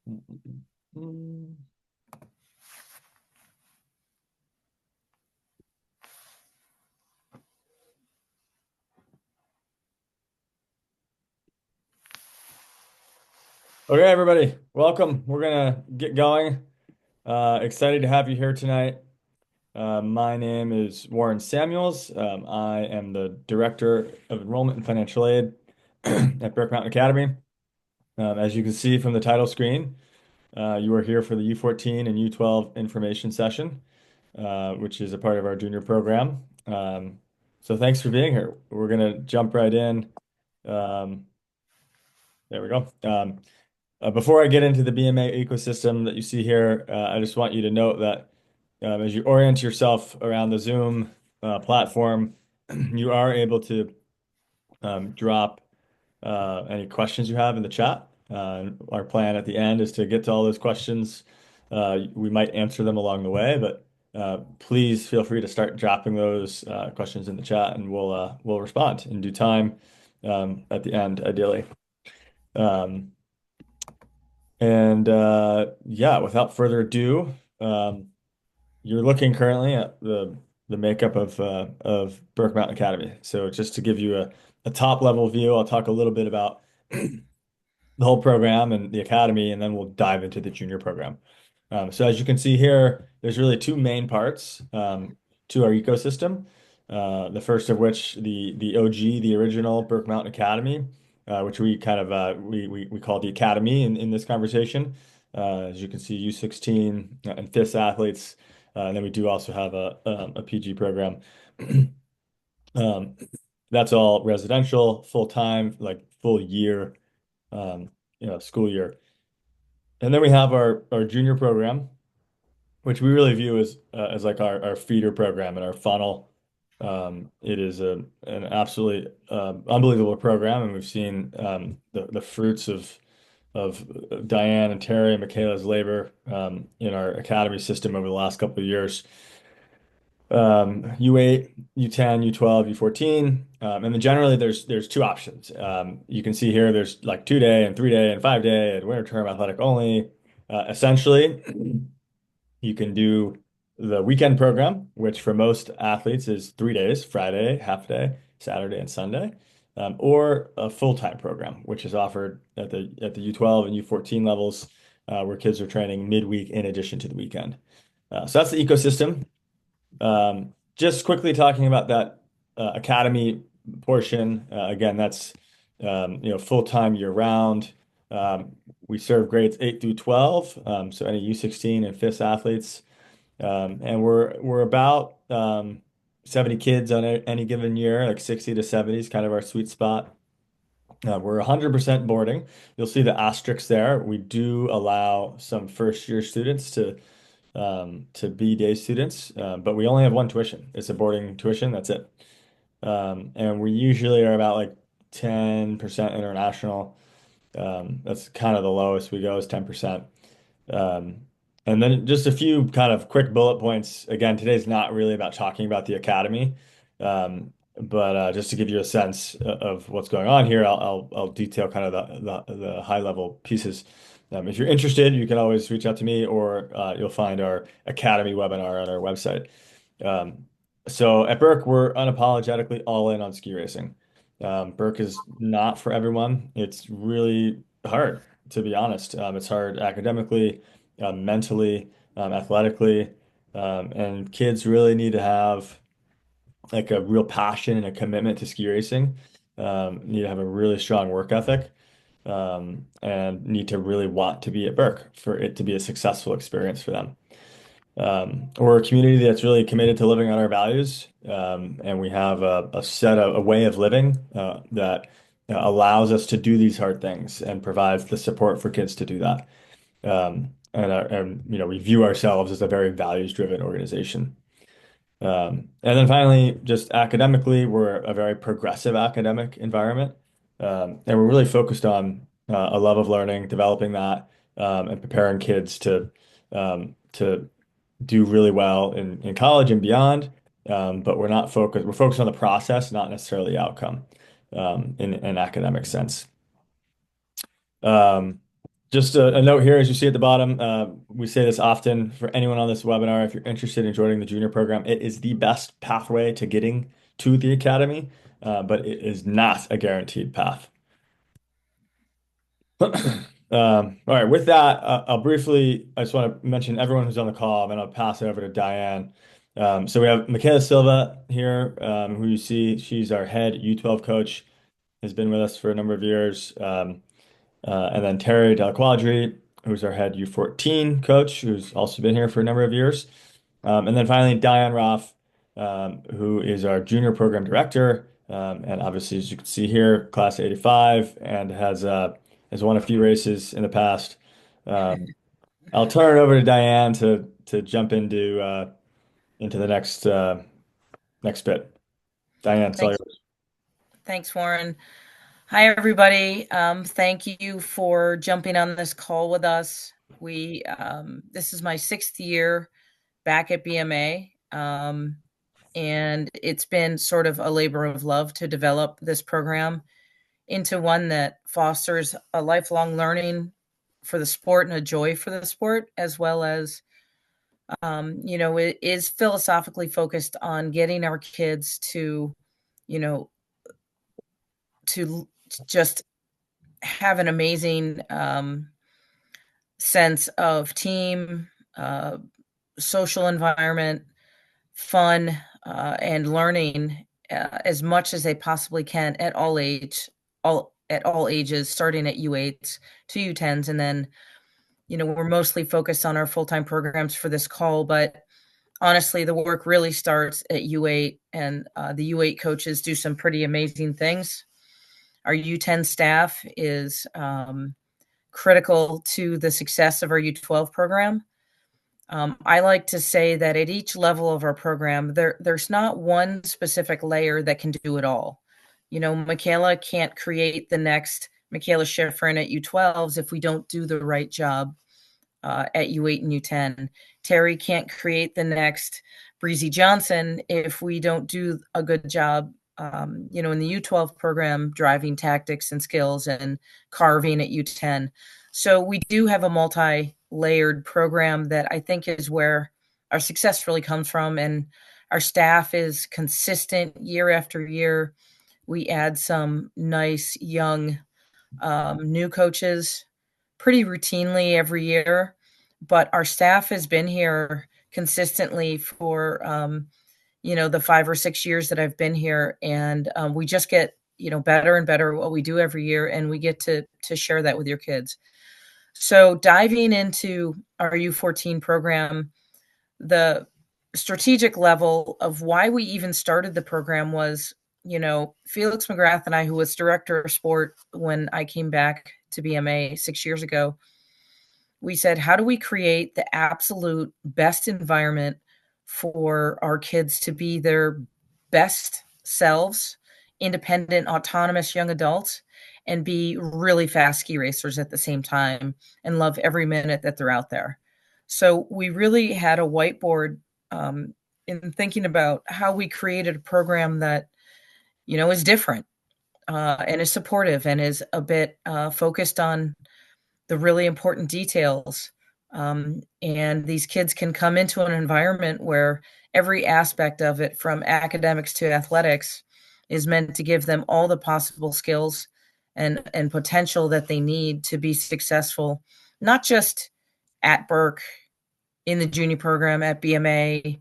Mm. Okay, everybody, welcome. We're gonna get going. Excited to have you here tonight. My name is Warren Samuels. I am the Director of Enrollment and Financial Aid at Brook Mountain Academy. As you can see from the title screen, you are here for the U14 and U12 information session, which is a part of our junior program. So thanks for being here. We're gonna jump right in. Um, there we go. Before I get into the BMA ecosystem that you see here, I just want you to note that as you orient yourself around the Zoom platform, you are able to drop any questions you have in the chat. Our plan at the end is to get to all those questions. We might answer them along the way, but please feel free to start dropping those questions in the chat, and we'll respond in due time at the end, ideally. Um, yeah, without further ado, um, you're looking currently at the makeup of Brook Mountain Academy. So just to give you a top level view, I'll talk a little bit about the whole program and the academy, and then we'll dive into the junior program. So as you can see here, there's really two main parts to our ecosystem. The first of which, the OG, the original Brook Mountain Academy, which we kind of we call the academy in this conversation. As you can see, U16 and FIS athletes, and then we do also have a PG program. Um, that's all residential, full time, like full year, um, school year. And then we have our junior program, which we really view as like our feeder program and our funnel. It is an absolutely unbelievable program, and we've seen the fruits of Diane and Terry and Michaela's labor in our academy system over the last couple of years. U8, U10, U12, U14. And then generally there's two options. You can see here there's like 2 day and 3 day and 5 day and winter term athletic only. Essentially, you can do the weekend program, which for most athletes is 3 days, Friday, half day, Saturday, and Sunday, or a full-time program, which is offered at the U12 and U14 levels, where kids are training midweek in addition to the weekend. So that's the ecosystem. Just quickly talking about that academy portion. Again, that's full-time year-round. We serve grades 8 through 12, so any U16 and FIS athletes. And we're about 70 kids on any given year, like 60 to 70 is kind of our sweet spot. We're 100% boarding. You'll see the asterisks there. We do allow some first year students to be day students, but we only have one tuition. It's a boarding tuition. That's it. And we usually are about like 10% international. That's kind of the lowest we go is 10%. Um, and then just a few kind of quick bullet points. Again, today's not really about talking about the academy, but just to give you a sense of what's going on here, I'll detail kind of the high level pieces. If you're interested, you can always reach out to me, or you'll find our academy webinar on our website. Um, so at Burke, we're unapologetically all in on ski racing. Burke is not for everyone. It's really hard, to be honest. It's hard academically, mentally, athletically, and kids really need to have like a real passion and a commitment to ski racing. Need to have a really strong work ethic, and need to really want to be at Burke for it to be a successful experience for them. We're a community that's really committed to living on our values, and we have a way of living that allows us to do these hard things and provides the support for kids to do that. And we view ourselves as a very values-driven organization. And then finally, just academically, we're a very progressive academic environment, and we're really focused on a love of learning, developing that, and preparing kids to do really well in college and beyond. But we're not focused. We're focused on the process, not necessarily the outcome, in an academic sense. Um, Just a note here, as you see at the bottom, we say this often for anyone on this webinar. If you're interested in joining the junior program, it is the best pathway to getting to the academy, but it is not a guaranteed path. All right, with that, I just want to mention everyone who's on the call, and then I'll pass it over to Diane. So we have Michaela Silva here, who you see, she's our head U12 coach, has been with us for a number of years. And then Terry Del Quadri, who's our head U14 coach, who's also been here for a number of years. And then finally, Diane Roth, who is our junior program director. And obviously, as you can see here, class 85 and has won a few races in the past. Um, I'll turn it over to Diane to jump into the next bit. Diane, it's all Thanks. yours. Thanks, Warren. Hi, everybody. Thank you for jumping on this call with us. This is my sixth year back at BMA, and it's been sort of a labor of love to develop this program into one that fosters a lifelong learning for the sport and a joy for the sport, as well as, it is philosophically focused on getting our kids you know, to just have an amazing sense of team, uh, social environment, fun, and learning as much as they possibly can at all ages, starting at U8s to U10s, and then we're mostly focused on our full time programs for this call, but honestly, the work really starts at U8, and the U8 coaches do some pretty amazing things. Our U10 staff is critical to the success of our U12 program. I like to say that at each level of our program, there's not one specific layer that can do it all. Michaela can't create the next Michaela Schifrin at U12s if we don't do the right job at U8 and U10. Terry can't create the next Breezy Johnson if we don't do a good job, in the U12 program, driving tactics and skills and carving at U10. So we do have a multi-layered program that I think is where our success really comes from. And our staff is consistent year after year. We add some nice young new coaches pretty routinely every year, but our staff has been here consistently for the 5 or 6 years that I've been here, and we just get better and better at what we do every year, and we get to share that with your kids. So diving into our U14 program, the strategic level of why we even started the program was, Felix McGrath and I, who was director of sport when I came back to BMA 6 years ago, we said, how do we create the absolute best environment for our kids to be their best selves, independent, autonomous young adults, and be really fast ski racers at the same time and love every minute that they're out there? So we really had a whiteboard in thinking about how we created a program that, is different and is supportive and is a bit focused on the really important details. And these kids can come into an environment where every aspect of it, from academics to athletics, is meant to give them all the possible skills and potential that they need to be successful, not just at Burke, in the junior program, at BMA,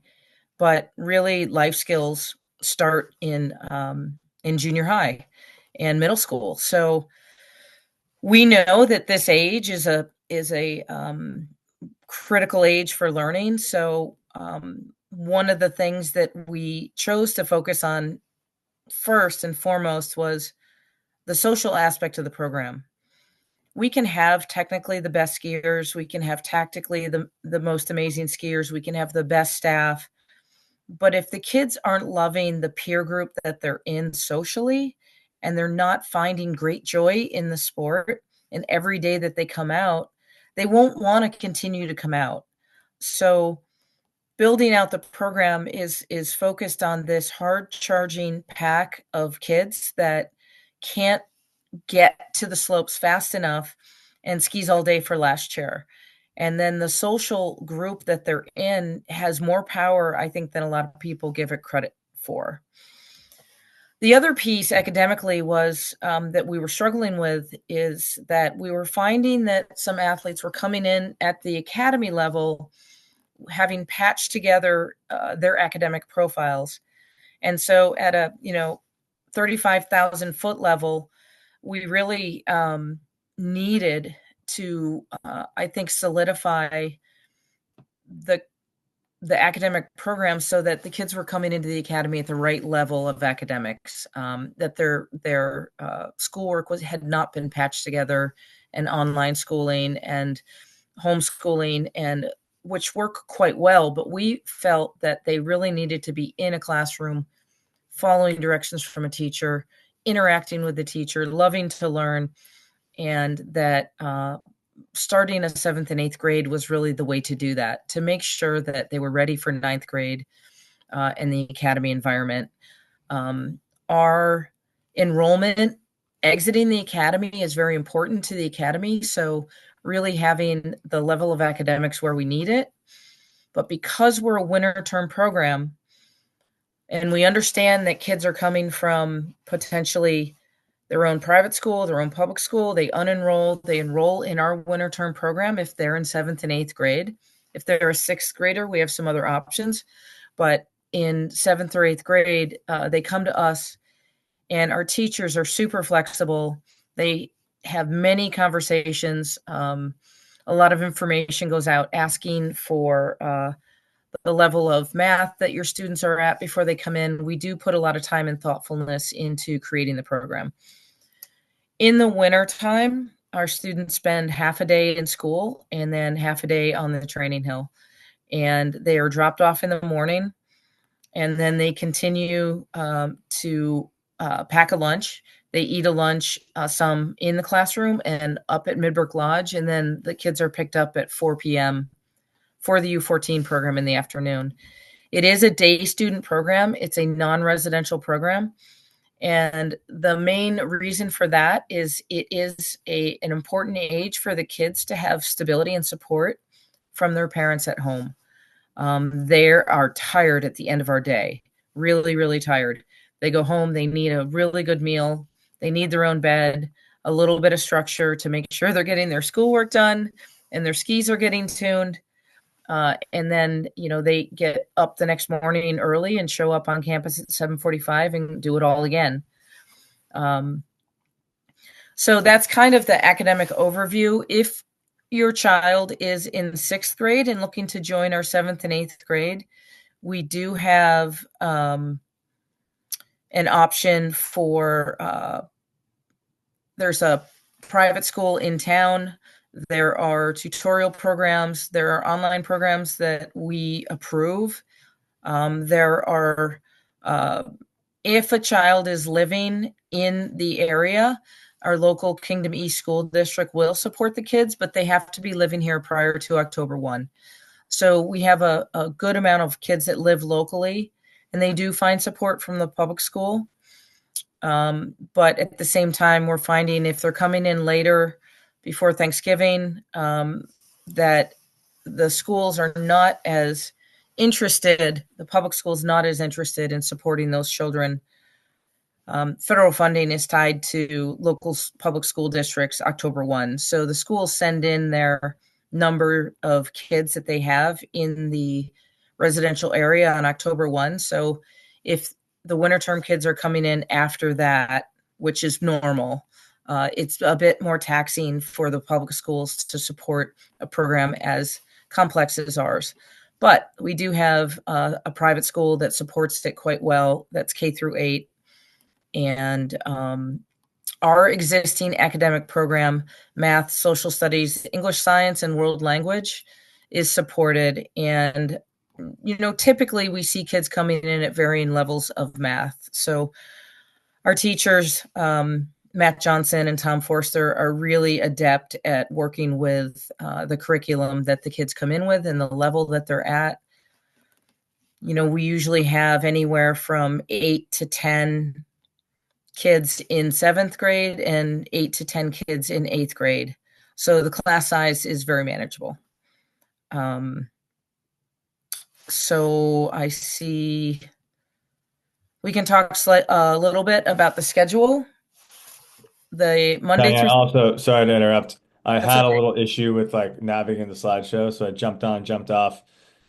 but really life skills start in junior high and middle school. So we know that this age is a critical age for learning. So one of the things that we chose to focus on first and foremost was the social aspect of the program. We can have technically the best skiers, we can have tactically the most amazing skiers, we can have the best staff, but if the kids aren't loving the peer group that they're in socially, and they're not finding great joy in the sport, and every day that they come out, they won't want to continue to come out. So building out the program is focused on this hard charging pack of kids that can't get to the slopes fast enough and skis all day for last chair. And then the social group that they're in has more power, I think, than a lot of people give it credit for. The other piece academically was that we were struggling with is that we were finding that some athletes were coming in at the academy level, having patched together their academic profiles. And so at a 35,000 foot level, we really needed to, I think, solidify the the academic program so that the kids were coming into the academy at the right level of academics, that their schoolwork had not been patched together, and online schooling and homeschooling, and which work quite well. But we felt that they really needed to be in a classroom, following directions from a teacher, interacting with the teacher, loving to learn, and that starting a seventh and eighth grade was really the way to do that, to make sure that they were ready for ninth grade in the academy environment. Our enrollment exiting the academy is very important to the academy. So really having the level of academics where we need it. But because we're a winter term program, and we understand that kids are coming from potentially their own private school, their own public school, they unenroll, they enroll in our winter term program if they're in seventh and eighth grade. If they're a sixth grader, we have some other options. But in seventh or eighth grade, they come to us, and our teachers are super flexible. They have many conversations. A lot of information goes out asking for the level of math that your students are at before they come in. We do put a lot of time and thoughtfulness into creating the program. In the wintertime, our students spend half a day in school and then half a day on the training hill. And they are dropped off in the morning, and then they continue to pack a lunch. They eat a lunch, some in the classroom and up at Midbrook Lodge, and then the kids are picked up at 4 p.m. for the U14 program in the afternoon. It is a day student program. It's a non-residential program. And the main reason for that is it is an important age for the kids to have stability and support from their parents at home. They are tired at the end of our day, really, really tired. They go home, they need a really good meal, they need their own bed, a little bit of structure to make sure they're getting their schoolwork done and their skis are getting tuned. And then, they get up the next morning early and show up on campus at 7:45 and do it all again. So that's kind of the academic overview. If your child is in sixth grade and looking to join our seventh and eighth grade, we do have an option for, there's a private school in town. There are tutorial programs. There are online programs that we approve. There are, if a child is living in the area, our local Kingdom East School District will support the kids, but they have to be living here prior to October 1. So we have a good amount of kids that live locally, and they do find support from the public school. But at the same time, we're finding if they're coming in later before Thanksgiving, that the schools are not as interested, the public schools not as interested in supporting those children. Federal funding is tied to local public school districts October 1. So the schools send in their number of kids that they have in the residential area on October 1. So if the winter term kids are coming in after that, which is normal, it's a bit more taxing for the public schools to support a program as complex as ours. But we do have a private school that supports it quite well. That's K through 8. And our existing academic program, math, social studies, English, science, and world language, is supported. And, typically we see kids coming in at varying levels of math. So our teachers, Matt Johnson and Tom Forster, are really adept at working with the curriculum that the kids come in with and the level that they're at. We usually have anywhere from 8 to 10 kids in seventh grade and 8 to 10 kids in eighth grade. So the class size is very manageable. Um, so I see we can talk a little bit about the schedule, the Monday Diane, through. also, sorry to interrupt. I That's had a okay. little issue with like navigating the slideshow, so I jumped on, jumped off.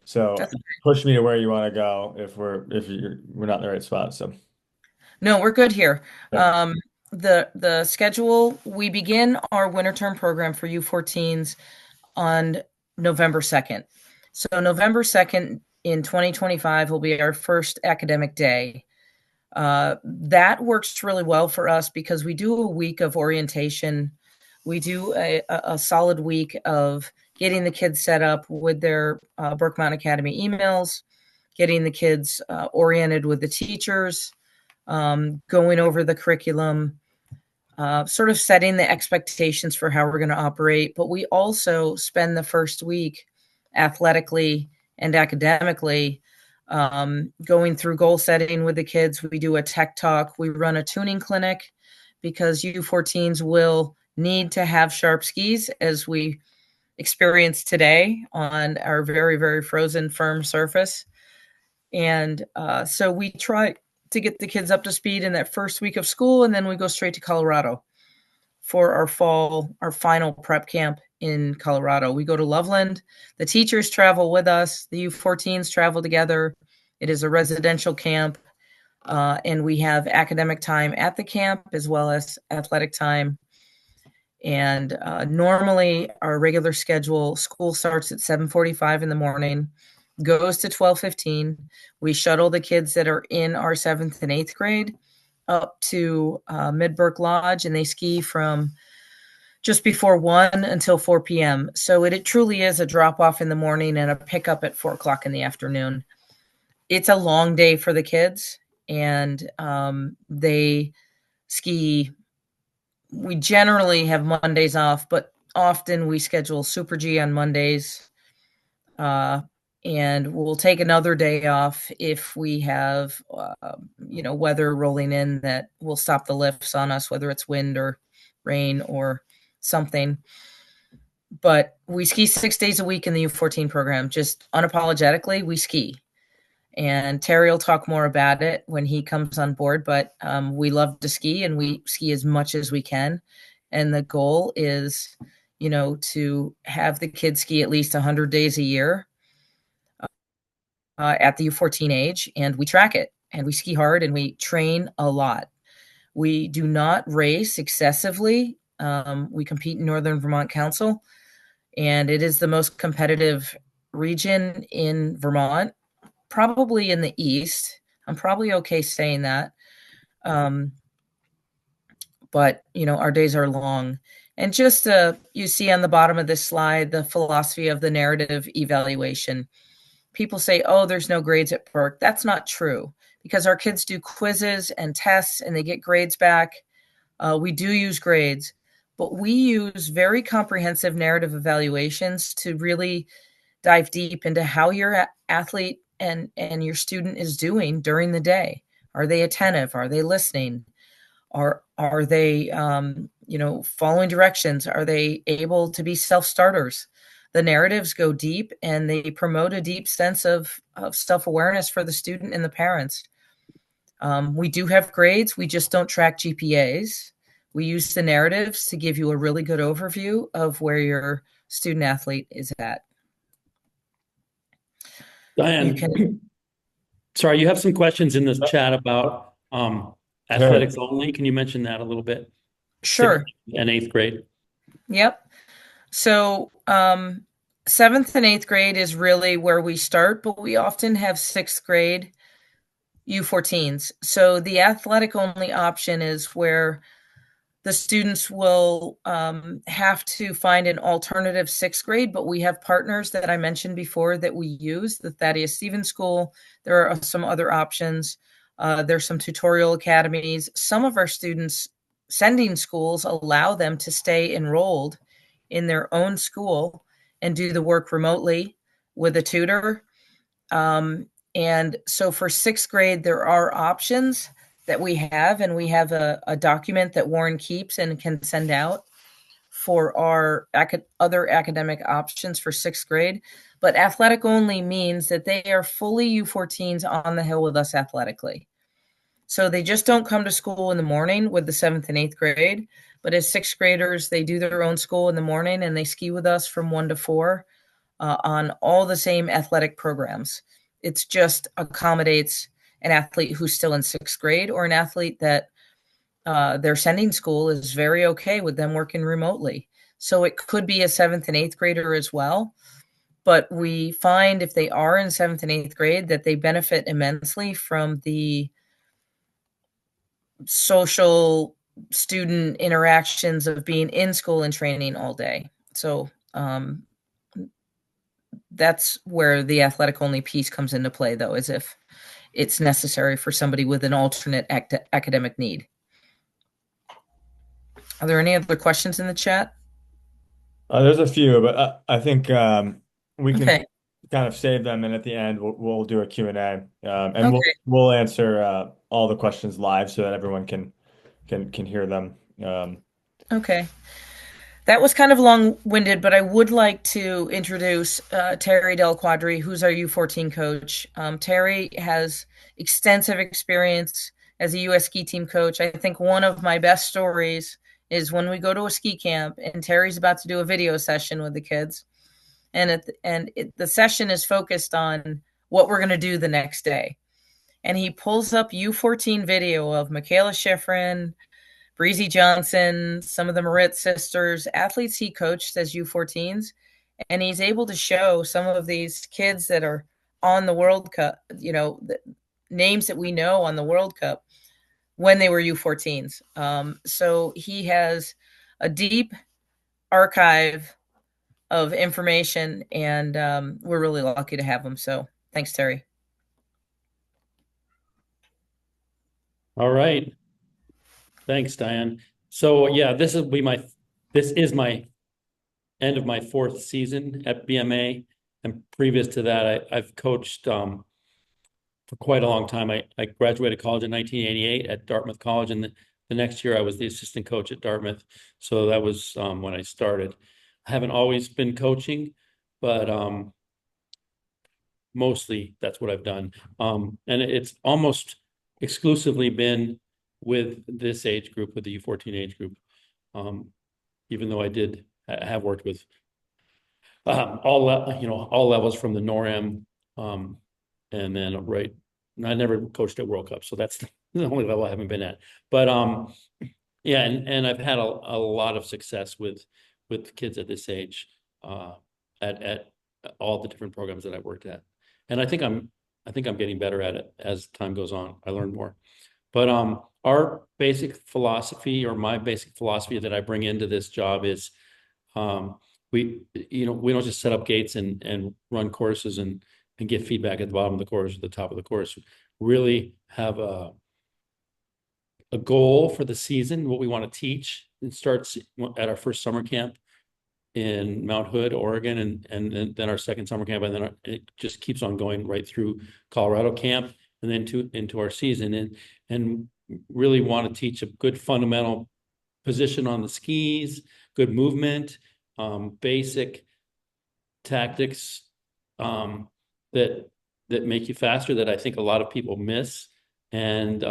So That's okay. push me to where you want to go if we're not in the right spot. So No, we're good here. okay. The schedule, we begin our winter term program for U14s on November 2nd. So November 2nd in 2025 will be our first academic day. That works really well for us because we do a week of orientation. We do a solid week of getting the kids set up with their Burke Mountain Academy emails, getting the kids oriented with the teachers, going over the curriculum, sort of setting the expectations for how we're going to operate. But we also spend the first week athletically and academically going through goal setting with the kids. We do a tech talk. We run a tuning clinic because U14s will need to have sharp skis as we experience today on our very, very frozen, firm surface. And so we try to get the kids up to speed in that first week of school, and then we go straight to Colorado for our final prep camp in Colorado. We go to Loveland. The teachers travel with us. The U14s travel together. It is a residential camp, and we have academic time at the camp as well as athletic time. And normally, our regular schedule, school starts at 7:45 in the morning, goes to 12:15. We shuttle the kids that are in our 7th and 8th grade up to Midburg Lodge, and they ski from just before 1 until 4 p.m. So it truly is a drop off in the morning and a pickup at 4 o'clock in the afternoon. It's a long day for the kids, and they ski. We generally have Mondays off, but often we schedule Super G on Mondays. Uh, and we'll take another day off if we have, weather rolling in that will stop the lifts on us, whether it's wind or rain or something. But we ski 6 days a week in the U14 program, just unapologetically, we ski. And Terry will talk more about it when he comes on board, but we love to ski and we ski as much as we can. And the goal is, to have the kids ski at least 100 days a year at the U14 age, and we track it and we ski hard and we train a lot. We do not race excessively. We compete in Northern Vermont Council, and it is the most competitive region in Vermont, probably in the East. I'm probably okay saying that. Um, but, our days are long. And just you see on the bottom of this slide the philosophy of the narrative evaluation. People say, oh, there's no grades at Burke. That's not true because our kids do quizzes and tests and they get grades back. We do use grades, but we use very comprehensive narrative evaluations to really dive deep into how your athlete and your student is doing during the day. Are they attentive? Are they listening? Are they following directions? Are they able to be self-starters? The narratives go deep and they promote a deep sense of self-awareness for the student and the parents. We do have grades. We just don't track GPAs. We use the narratives to give you a really good overview of where your student athlete is at. You Diane, can, sorry, you have some questions in this chat about Sure. athletics only. Can you mention that a little bit? Sixth sure. and eighth grade. Yep. So, 7th and 8th grade is really where we start, but we often have 6th grade U14s. So the athletic only option is where the students will have to find an alternative 6th grade, but we have partners that I mentioned before that we use, the Thaddeus Stevens School. There are some other options. There's some tutorial academies. Some of our students sending schools allow them to stay enrolled in their own school and do the work remotely with a tutor. And so for 6th grade, there are options that we have, and we have a document that Warren keeps and can send out for our other academic options for sixth grade. But athletic only means that they are fully U14s on the hill with us athletically. So they just don't come to school in the morning with the seventh and eighth grade. But as sixth graders, they do their own school in the morning and they ski with us from 1 to 4 on all the same athletic programs. It's just accommodates an athlete who's still in sixth grade or an athlete that their sending school is very okay with them working remotely. So it could be a seventh and eighth grader as well. But we find if they are in seventh and eighth grade that they benefit immensely from the social student interactions of being in school and training all day. So that's where the athletic only piece comes into play, though, as if it's necessary for somebody with an alternate academic need. Are there any other questions in the chat? There's a few, but I think we can Okay. kind of save them, and at the end we'll do a Q&A, and Okay. we'll answer all the questions live so that everyone can hear them. Okay. That was kind of long-winded, but I would like to introduce Terry Del Quadri, who's our U14 coach. Terry has extensive experience as a U.S. ski team coach. I think one of my best stories is when we go to a ski camp and Terry's about to do a video session with the kids, and the session is focused on what we're going to do the next day. And he pulls up U14 video of Michaela Schifrin, Breezy Johnson, some of the Moritz sisters, athletes he coached as U14s, and he's able to show some of these kids that are on the World Cup, the names that we know on the World Cup when they were U14s. So he has a deep archive of information, and we're really lucky to have him. So thanks, Terry. All right. Thanks, Diane. So yeah, this is my end of my fourth season at BMA. And previous to that, I've coached for quite a long time. I graduated college in 1988 at Dartmouth College, and the next year I was the assistant coach at Dartmouth. So that was when I started. I haven't always been coaching, but mostly that's what I've done. And it's almost exclusively been with this age group, with the U14 age group. Even though I have worked with all levels from the NORAM, and then I never coached at World Cup, so that's the only level I haven't been at. But yeah, and I've had a lot of success with kids at this age, at all the different programs that I've worked at. And I think I'm getting better at it as time goes on. I learn more. But our basic philosophy, or my basic philosophy that I bring into this job is, we don't just set up gates and run courses and get feedback at the bottom of the course or the top of the course. Really have a goal for the season, what we want to teach. It starts at our first summer camp in Mount Hood, Oregon, and then our second summer camp, and then it just keeps on going right through Colorado camp, and then into our season, and really want to teach a good fundamental position on the skis, good movement, basic tactics that make you faster, that I think a lot of people miss. And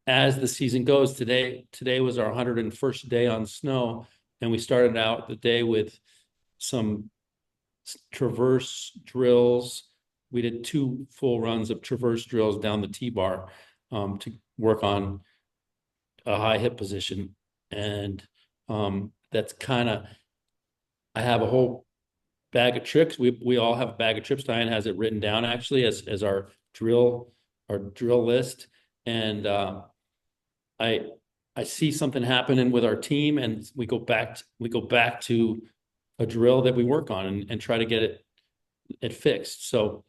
as the season goes, today was our 101st day on snow, and we started out the day with some traverse drills. We did 2 full runs of traverse drills down the T-bar to work on a high hip position. And that's kind of, I have a whole bag of tricks. We all have a bag of tricks. Diane has it written down actually as our drill list. And I see something happening with our team, and we go back to a drill that we work on and try to get it fixed. So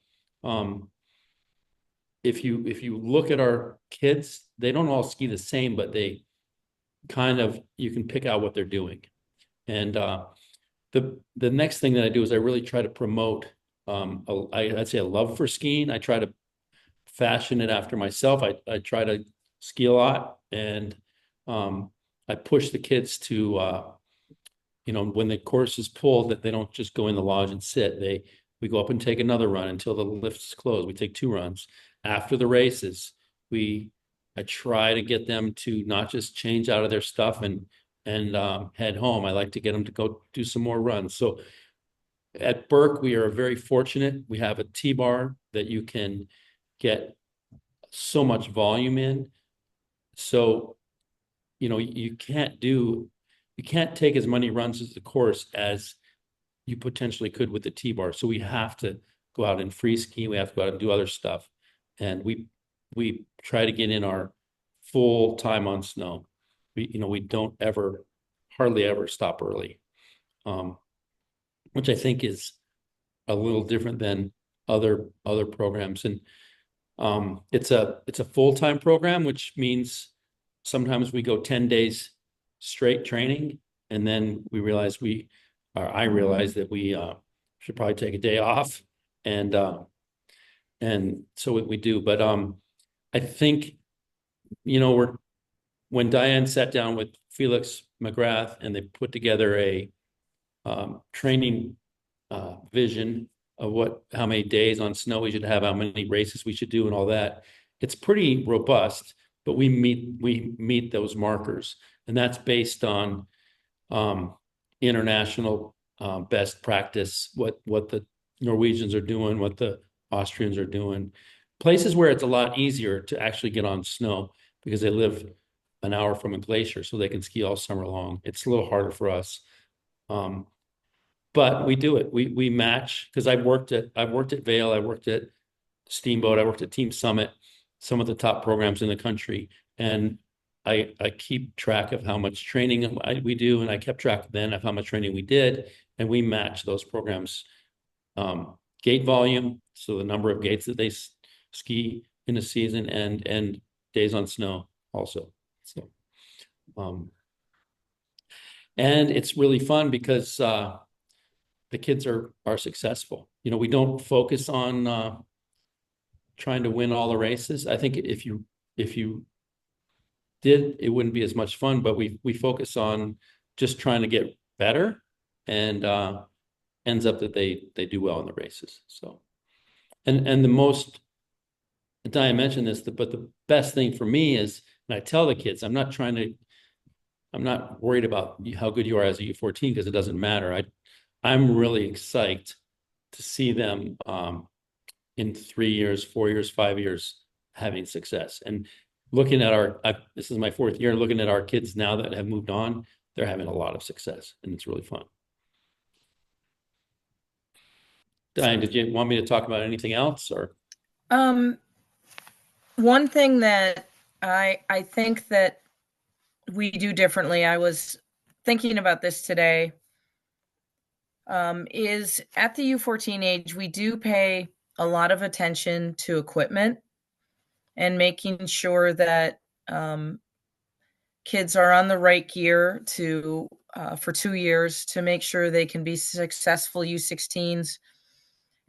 if you look at our kids, they don't all ski the same, but they you can pick out what they're doing. And the next thing that I do is I really try to promote I'd say a love for skiing. I try to fashion it after myself. I try to ski a lot, and I push the kids to, when the course is pulled, that they don't just go in the lodge and sit. We go up and take another run until the lift's closed. We take 2 runs. After the races, I try to get them to not just change out of their stuff and head home. I like to get them to go do some more runs. So at Burke, we are very fortunate. We have a T-bar that you can get so much volume in. So, you can't take as many runs as the course as you potentially could with the T-bar. So we have to go out and free ski. We have to go out and do other stuff. And we try to get in our full time on snow. We don't hardly ever stop early, which I think is a little different than other programs. And it's a full-time program, which means sometimes we go 10 days straight training, and then I realize that we should probably take a day off, and so we do. But I think when Diane sat down with Felix McGrath and they put together a training vision of how many days on snow we should have, how many races we should do, and all that, it's pretty robust. But we meet those markers, and that's based on international best practice, what the Norwegians are doing, what the Austrians are doing, places where it's a lot easier to actually get on snow because they live an hour from a glacier, so they can ski all summer long. It's a little harder for us. But we do it. We match, because I've worked at Vail, I worked at Steamboat, I worked at Team Summit, some of the top programs in the country, and I keep track of how much training we do, and I kept track then of how much training we did, and we match those programs, gate volume, so the number of gates that they ski in a season, and days on snow also. So, and it's really fun because the kids are successful. We don't focus on trying to win all the races. I think if you did, it wouldn't be as much fun, but we focus on just trying to get better, and ends up that they do well in the races. So, and the most, Diane mentioned this, but the best thing for me is, and I tell the kids, I'm not worried about how good you are as a U14, because it doesn't matter. I'm really excited to see them in 3 years, 4 years, 5 years having success. And looking at this is my 4th year, looking at our kids now that have moved on, they're having a lot of success, and it's really fun. Diane, did you want me to talk about anything else, or? One thing that I think that we do differently, I was thinking about this today, is at the U14 age, we do pay a lot of attention to equipment and making sure that kids are on the right gear for 2 years to make sure they can be successful U16s.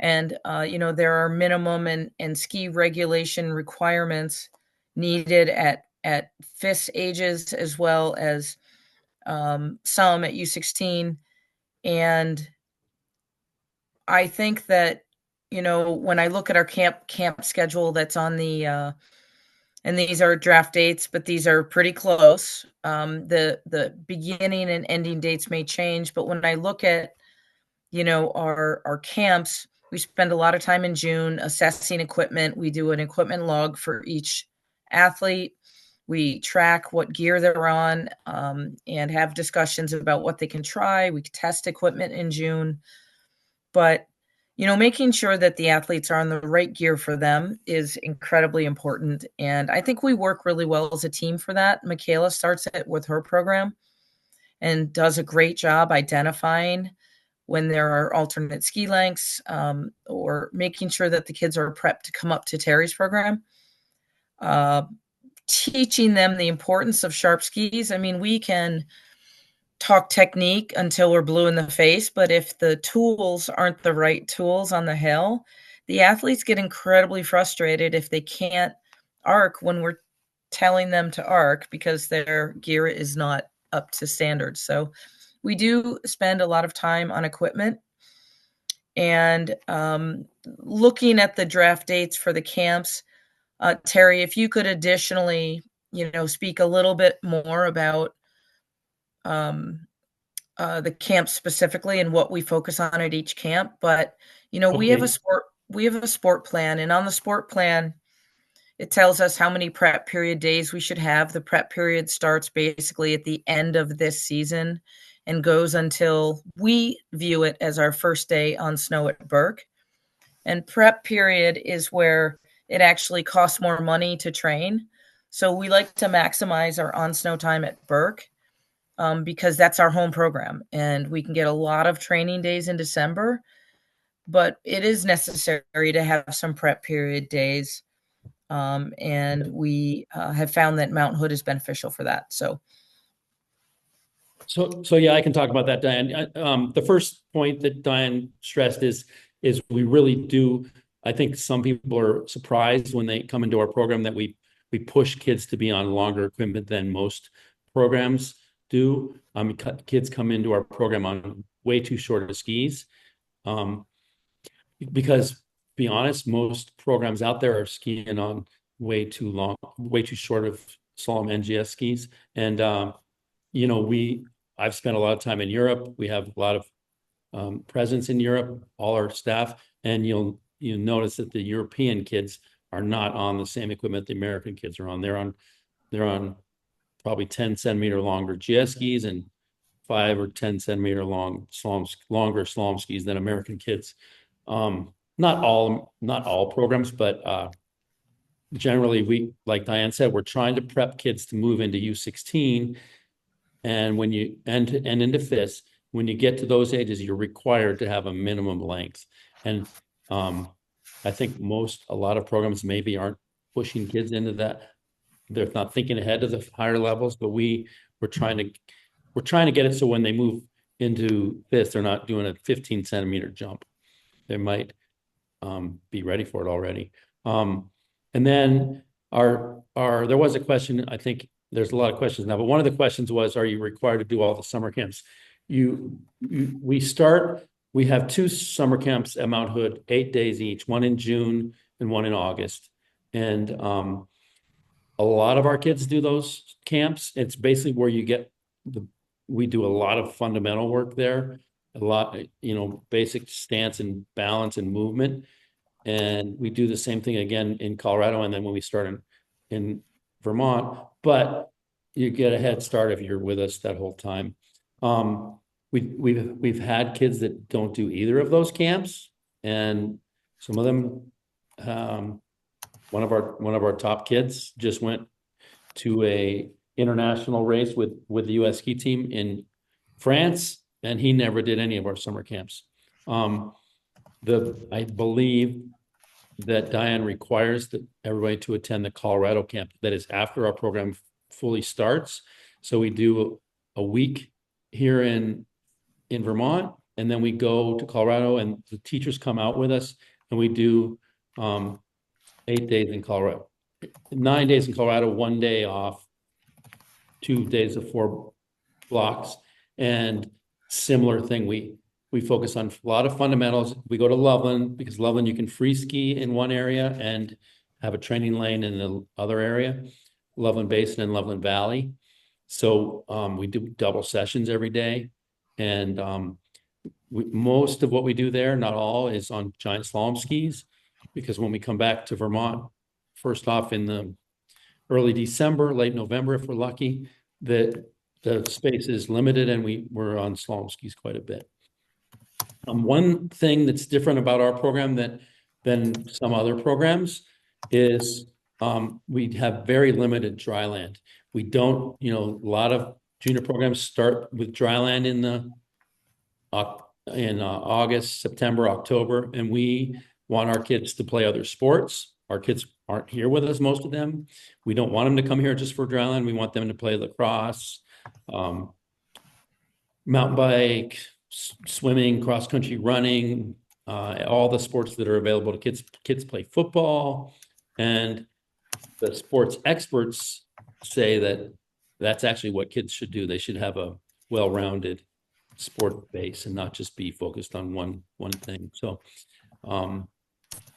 And, there are minimum and ski regulation requirements needed at FIS ages, as well as some at U16. And I think that, when I look at our camp schedule that's on the, and these are draft dates, but these are pretty close. The beginning and ending dates may change, but when I look at, our camps, we spend a lot of time in June assessing equipment. We do an equipment log for each athlete. We track what gear they're on, and have discussions about what they can try. We test equipment in June. But, making sure that the athletes are on the right gear for them is incredibly important. And I think we work really well as a team for that. Michaela starts it with her program and does a great job identifying when there are alternate ski lengths, or making sure that the kids are prepped to come up to Terry's program. Teaching them the importance of sharp skis. I mean, we can talk technique until we're blue in the face, but if the tools aren't the right tools on the hill, the athletes get incredibly frustrated if they can't arc when we're telling them to arc because their gear is not up to standards. So we do spend a lot of time on equipment and looking at the draft dates for the camps. Terry, if you could additionally, speak a little bit more about um, the camp specifically and what we focus on at each camp. But we have a Okay. sport plan, and on the sport plan, it tells us how many prep period days we should have. The prep period starts basically at the end of this season and goes until we view it as our first day on snow at Burke. And prep period is where it actually costs more money to train. So we like to maximize our on snow time at Burke because that's our home program. And we can get a lot of training days in December, but it is necessary to have some prep period days. And we have found that Mount Hood is beneficial for that. So yeah, I can talk about that, Diane. The first point that Diane stressed is we really do. I think some people are surprised when they come into our program that we push kids to be on longer equipment than most programs do. Kids come into our program on way too short of skis, because to be honest, most programs out there are skiing on way too long, way too short of slalom NGS skis, and I've spent a lot of time in Europe. We have a lot of presence in Europe, all our staff, and you notice that the European kids are not on the same equipment the American kids are on. They're on probably 10 centimeter longer GS skis and 5 or 10 centimeter longer slalom skis than American kids. Not all programs, but generally like Diane said, we're trying to prep kids to move into U16. And when you and into FIS, when you get to those ages, you're required to have a minimum length. And I think a lot of programs maybe aren't pushing kids into that. They're not thinking ahead to the higher levels, but we're trying to get it so when they move into FIS, they're not doing a 15 centimeter jump. They might be ready for it already. And then there was a question, I think there's a lot of questions now, but one of the questions was, are you required to do all the summer camps? We have 2 summer camps at Mount Hood, 8 days each, one in June and one in August. And a lot of our kids do those camps. It's basically where we do a lot of fundamental work there, a lot, basic stance and balance and movement. And we do the same thing again in Colorado, and then when we start in Vermont, but you get a head start if you're with us that whole time. We've had kids that don't do either of those camps, and some of them, one of our top kids just went to a international race with the U.S. ski team in France, and he never did any of our summer camps. I believe that Diane requires everybody to attend the Colorado camp. That is after our program fully starts. So we do a week here in Vermont, and then we go to Colorado, and the teachers come out with us, and we do 8 days in Colorado, 9 days in Colorado, 1 day off, 2 days of 4 blocks, and similar thing. We focus on a lot of fundamentals. We go to Loveland because Loveland you can free ski in one area and have a training lane in the other area, Loveland Basin and Loveland Valley. So we do double sessions every day, and most of what we do there, not all, is on giant slalom skis, because when we come back to Vermont, first off in the early December, late November, if we're lucky, the space is limited, and we're on slalom skis quite a bit. One thing that's different about our program than some other programs is we have very limited dry land. We don't, a lot of junior programs start with dry land in August, September, October, and we want our kids to play other sports. Our kids aren't here with us, most of them. We don't want them to come here just for dry land. We want them to play lacrosse, mountain bike, swimming, cross country, running, all the sports that are available to kids. Kids play football, and the sports experts say that that's actually what kids should do. They should have a well-rounded sport base and not just be focused on one thing. So um,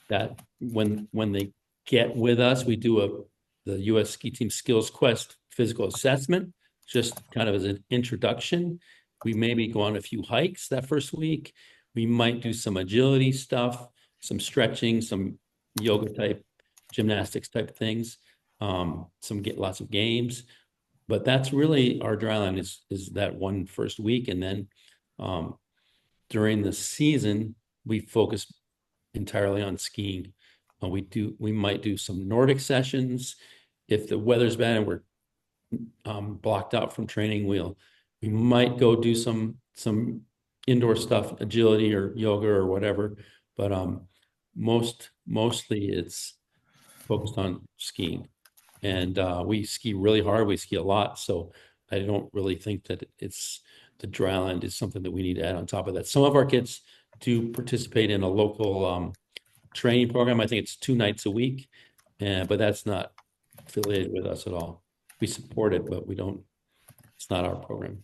that when they get with us, we do the U.S. Ski Team Skills Quest physical assessment, just kind of as an introduction. We maybe go on a few hikes that first week. We might do some agility stuff, some stretching, some yoga type, gymnastics type things, some get lots of games. But that's really our dry line is that one first week, and then um, during the season we focus entirely on skiing. We might do some Nordic sessions. If the weather's bad and we're blocked out from training, we might go do some indoor stuff, agility or yoga or whatever. But mostly it's focused on skiing. And we ski really hard. We ski a lot. So I don't really think that it's the dry land is something that we need to add on top of that. Some of our kids do participate in a local training program. I think it's 2 nights a week, but that's not affiliated with us at all. We support it, but we don't, it's not our program.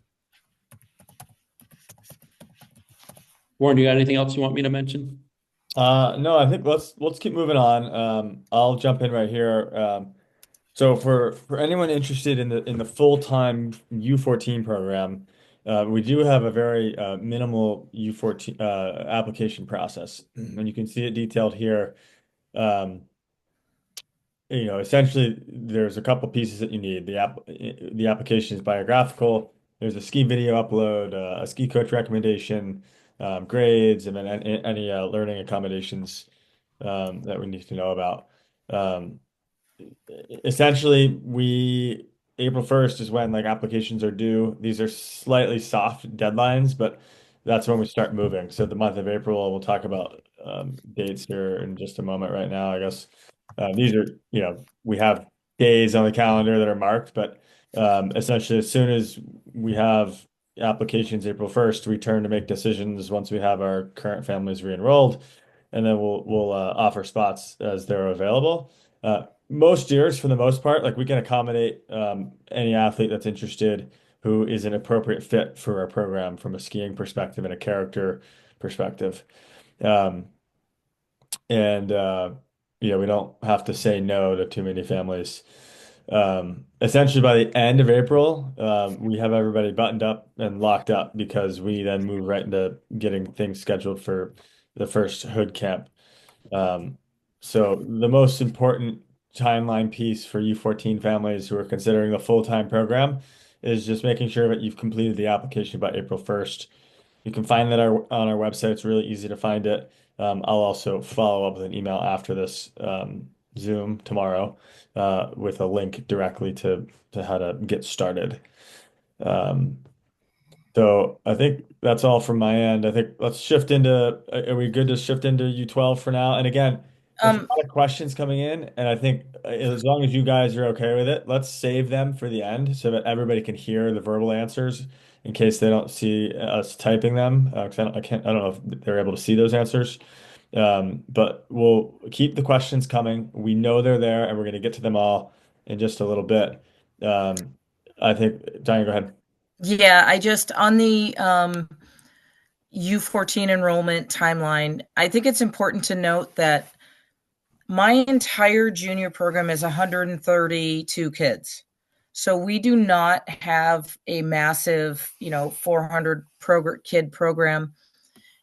Warren, you got anything else you want me to mention? No, I think let's keep moving on. I'll jump in right here. So for anyone interested in the full-time U14 program, we do have a very minimal U14 application process, and you can see it detailed here. Um, essentially, there's a couple pieces that you need. The application is biographical. There's a ski video upload, a ski coach recommendation, grades, and then any learning accommodations that we need to know about. Um, Essentially, we April 1st is when like applications are due. These are slightly soft deadlines, but that's when we start moving. So the month of April, we'll talk about dates here in just a moment. Right now, I guess these are, we have days on the calendar that are marked, but essentially, as soon as we have applications April 1st, we turn to make decisions once we have our current families re-enrolled, and then we'll offer spots as they're available. Most years, for the most part, like we can accommodate any athlete that's interested who is an appropriate fit for our program from a skiing perspective and a character perspective. Um, and we don't have to say no to too many families. Essentially, by the end of April, we have everybody buttoned up and locked up because we then move right into getting things scheduled for the first hood camp. Um, so the most important timeline piece for U14 families who are considering the full-time program is just making sure that you've completed the application by April 1st. You can find that on our website. It's really easy to find it. I'll also follow up with an email after this Zoom tomorrow with a link directly to how to get started. Um, so I think that's all from my end. I think let's shift into, are we good to shift into U12 for now? And again, there's a Um, lot of questions coming in, and I think as long as you guys are okay with it, let's save them for the end so that everybody can hear the verbal answers in case they don't see us typing them. 'Cause I don't know if they're able to see those answers. But we'll keep the questions coming. We know they're there, and we're going to get to them all in just a little bit. Um, I think, Diane, go ahead. yeah, I just on the U14 enrollment timeline, I think it's important to note that my entire junior program is 132 kids. So we do not have a massive, 400 kid program.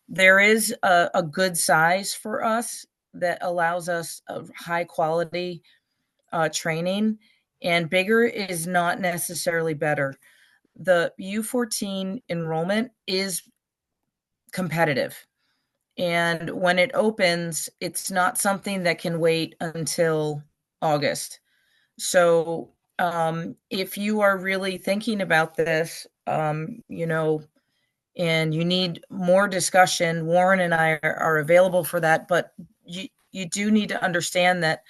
There is a good size for us that allows us a high quality training, and bigger is not necessarily better. The U14 enrollment is competitive. And when it opens, it's not something that can wait until August. So if you are really thinking about this, and you need more discussion, Warren and I are available for that. But you do need to understand that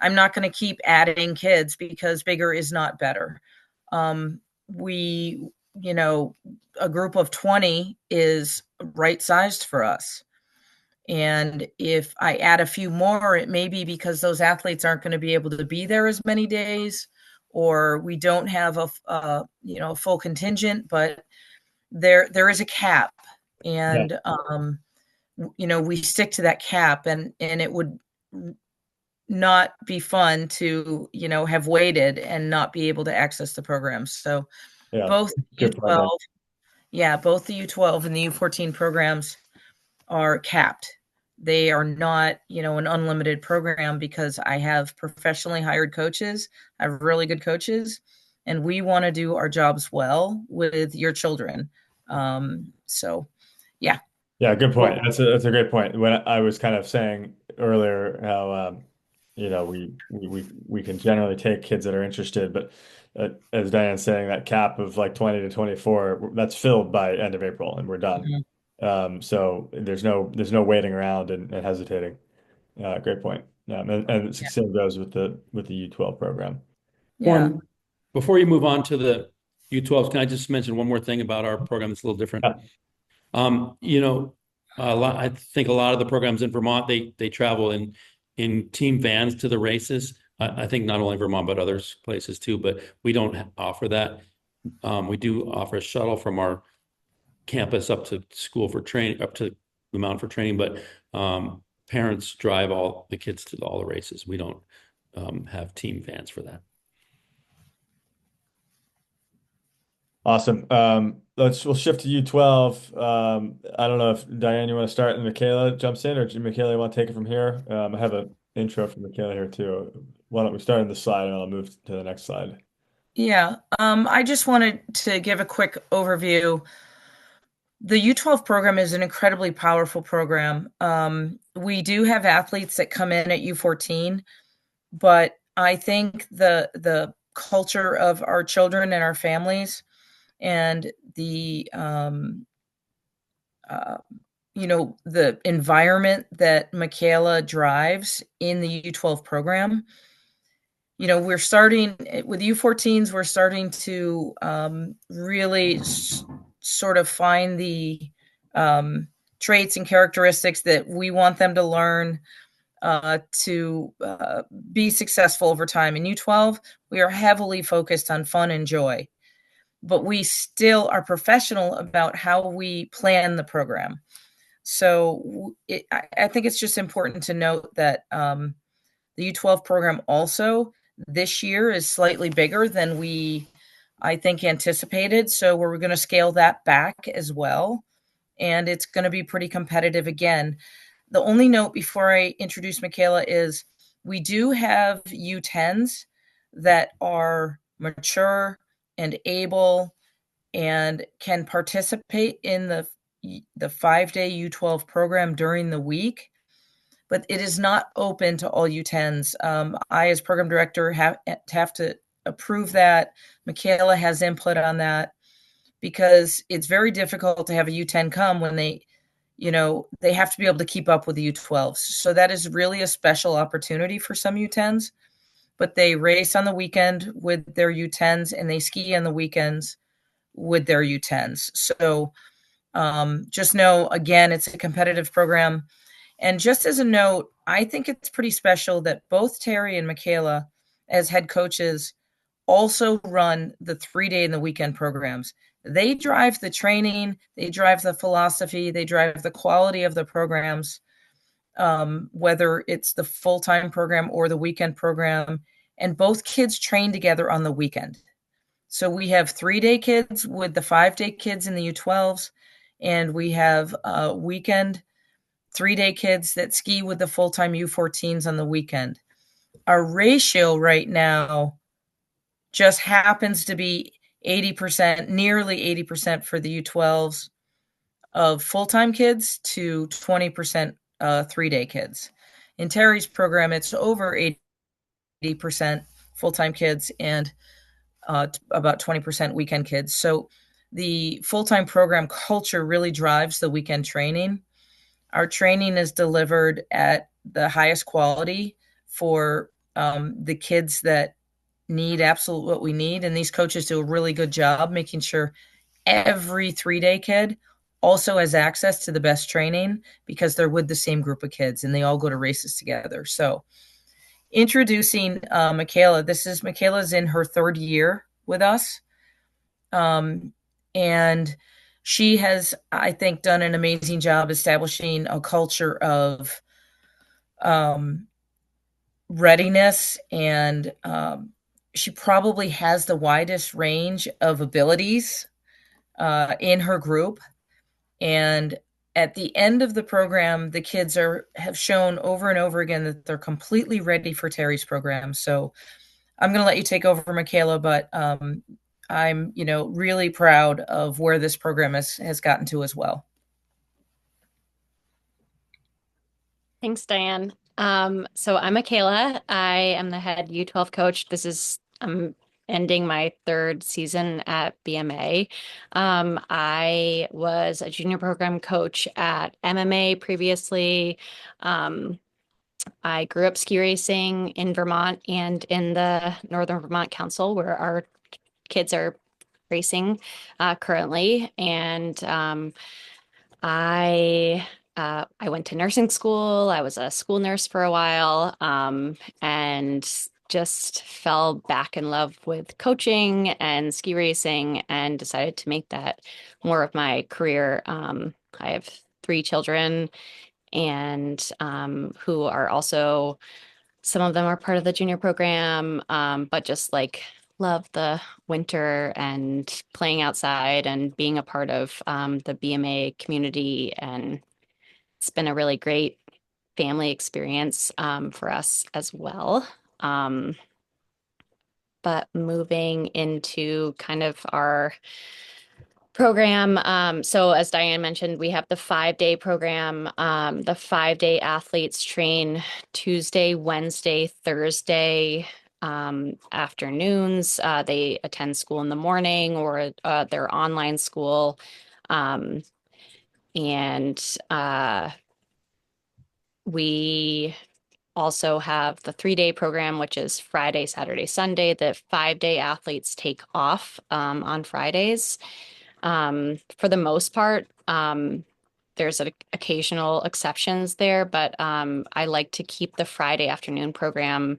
I'm not going to keep adding kids because bigger is not better. We, a group of 20 is right sized for us. And if I add a few more, it may be because those athletes aren't going to be able to be there as many days, or we don't have a full contingent, but there is a cap. Yeah. And we stick to that cap, and it would not be fun to have waited and not be able to access the programs. So Yeah. both Good point, man. U12, yeah, both the U12 and the U14 programs are capped. They are not, an unlimited program, because I have professionally hired coaches. I have really good coaches, and we want to do our jobs well with your children. So yeah. Yeah, good point. Well, That's a great point. When I was kind of saying earlier how we can generally take kids that are interested, but as Diane's saying, that cap of like 20 to 24, that's filled by end of April and we're done. mhm, So there's no waiting around and hesitating. Great point. And the yeah. same goes with the U12 program. Yeah. Warren, before you move on to the U12s, can I just mention one more thing about our program that's a little different? Yeah. I think a lot of the programs in Vermont, they travel in team vans to the races. I think not only Vermont, but other places too, but we don't offer that. We do offer a shuttle from our campus up to school for training, up to the mountain for training, but parents drive all the kids to all the races. We don't have team vans for that. Awesome. We'll shift to U12. I don't know if Diane, you want to start and Michaela jumps in, or Michaela, you want to take it from here? I have an intro from Michaela here too. Why don't we start on this slide and I'll move to the next slide. Yeah. I just wanted to give a quick overview. The U12 program is an incredibly powerful program. We do have athletes that come in at U14, but I think the culture of our children and our families, and uh, the environment that Michaela drives in the U12 program. We're starting with U14s. We're starting to really sort of find the traits and characteristics that we want them to learn to be successful over time. In U12, we are heavily focused on fun and joy, but we still are professional about how we plan the program. So I think it's just important to note that the U12 program also this year is slightly bigger than we, I think, anticipated. So we're going to scale that back as well. And it's going to be pretty competitive again. The only note before I introduce Michaela is we do have U10s that are mature and able and can participate in the 5-day U12 program during the week, but it is not open to all U10s. I, as program director, have to approve that. Michaela has input on that, because it's very difficult to have a U10 come when they have to be able to keep up with the U12s. So that is really a special opportunity for some U10s, but they race on the weekend with their U10s and they ski on the weekends with their U10s. So just know, again, it's a competitive program. And just as a note, I think it's pretty special that both Terry and Michaela, as head coaches, also run the 3-day and the weekend programs. They drive the training, they drive the philosophy, they drive the quality of the programs, whether it's the full-time program or the weekend program. And both kids train together on the weekend. So we have 3-day kids with the 5-day kids in the U12s, and we have weekend 3-day kids that ski with the full-time U14s on the weekend. Our ratio right now just happens to be 80%, nearly 80% for the U12s of full-time kids to 20% 3-day kids. In Terry's program, it's over 80% full-time kids and about 20% weekend kids. So the full-time program culture really drives the weekend training. Our training is delivered at the highest quality for the kids that need absolute what we need. And these coaches do a really good job making sure every 3-day kid also has access to the best training because they're with the same group of kids and they all go to races together. So introducing Michaela. Michaela's in her third year with us. Um, and she has, I think, done an amazing job establishing a culture of um, readiness, and she probably has the widest range of abilities in her group. And at the end of the program, the kids have shown over and over again that they're completely ready for Terry's program. So I'm going to let you take over, Michaela, but I'm, really proud of where this program has gotten to as well. Thanks, Diane. So I'm Michaela. I am the head U12 coach. I'm ending my third season at BMA. I was a junior program coach at MMA previously. I grew up ski racing in Vermont and in the Northern Vermont Council, where our kids are racing currently. And I went to nursing school. I was a school nurse for a while, and just fell back in love with coaching and ski racing and decided to make that more of my career. I have three children and who are also, some of them are part of the junior program, but just like love the winter and playing outside and being a part of the BMA community. And it's been a really great family experience for us as well. Um, but moving into kind of our program. So as Diane mentioned, we have the 5-day program. The 5-day athletes train Tuesday, Wednesday, Thursday afternoons. They attend school in the morning or their online school. Um, and we also have the 3-day program, which is Friday, Saturday, Sunday. The 5-day athletes take off on Fridays. For the most part, there's occasional exceptions there, but I like to keep the Friday afternoon program,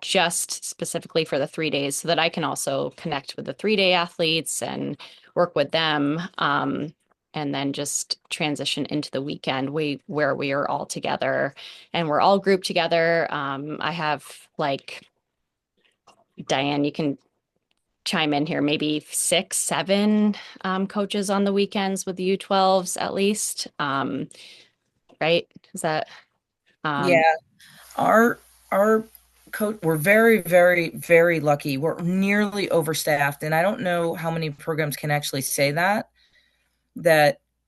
just specifically for the 3 days so that I can also connect with the 3-day athletes and work with them. And then just transition into the weekend where we are all together and we're all grouped together. I have, like, Diane, you can chime in here, maybe 6, 7 coaches on the weekends with the U12s at least. Right? Is that Yeah, our coach, we're very, very, very lucky. We're nearly overstaffed, and I don't know how many programs can actually say that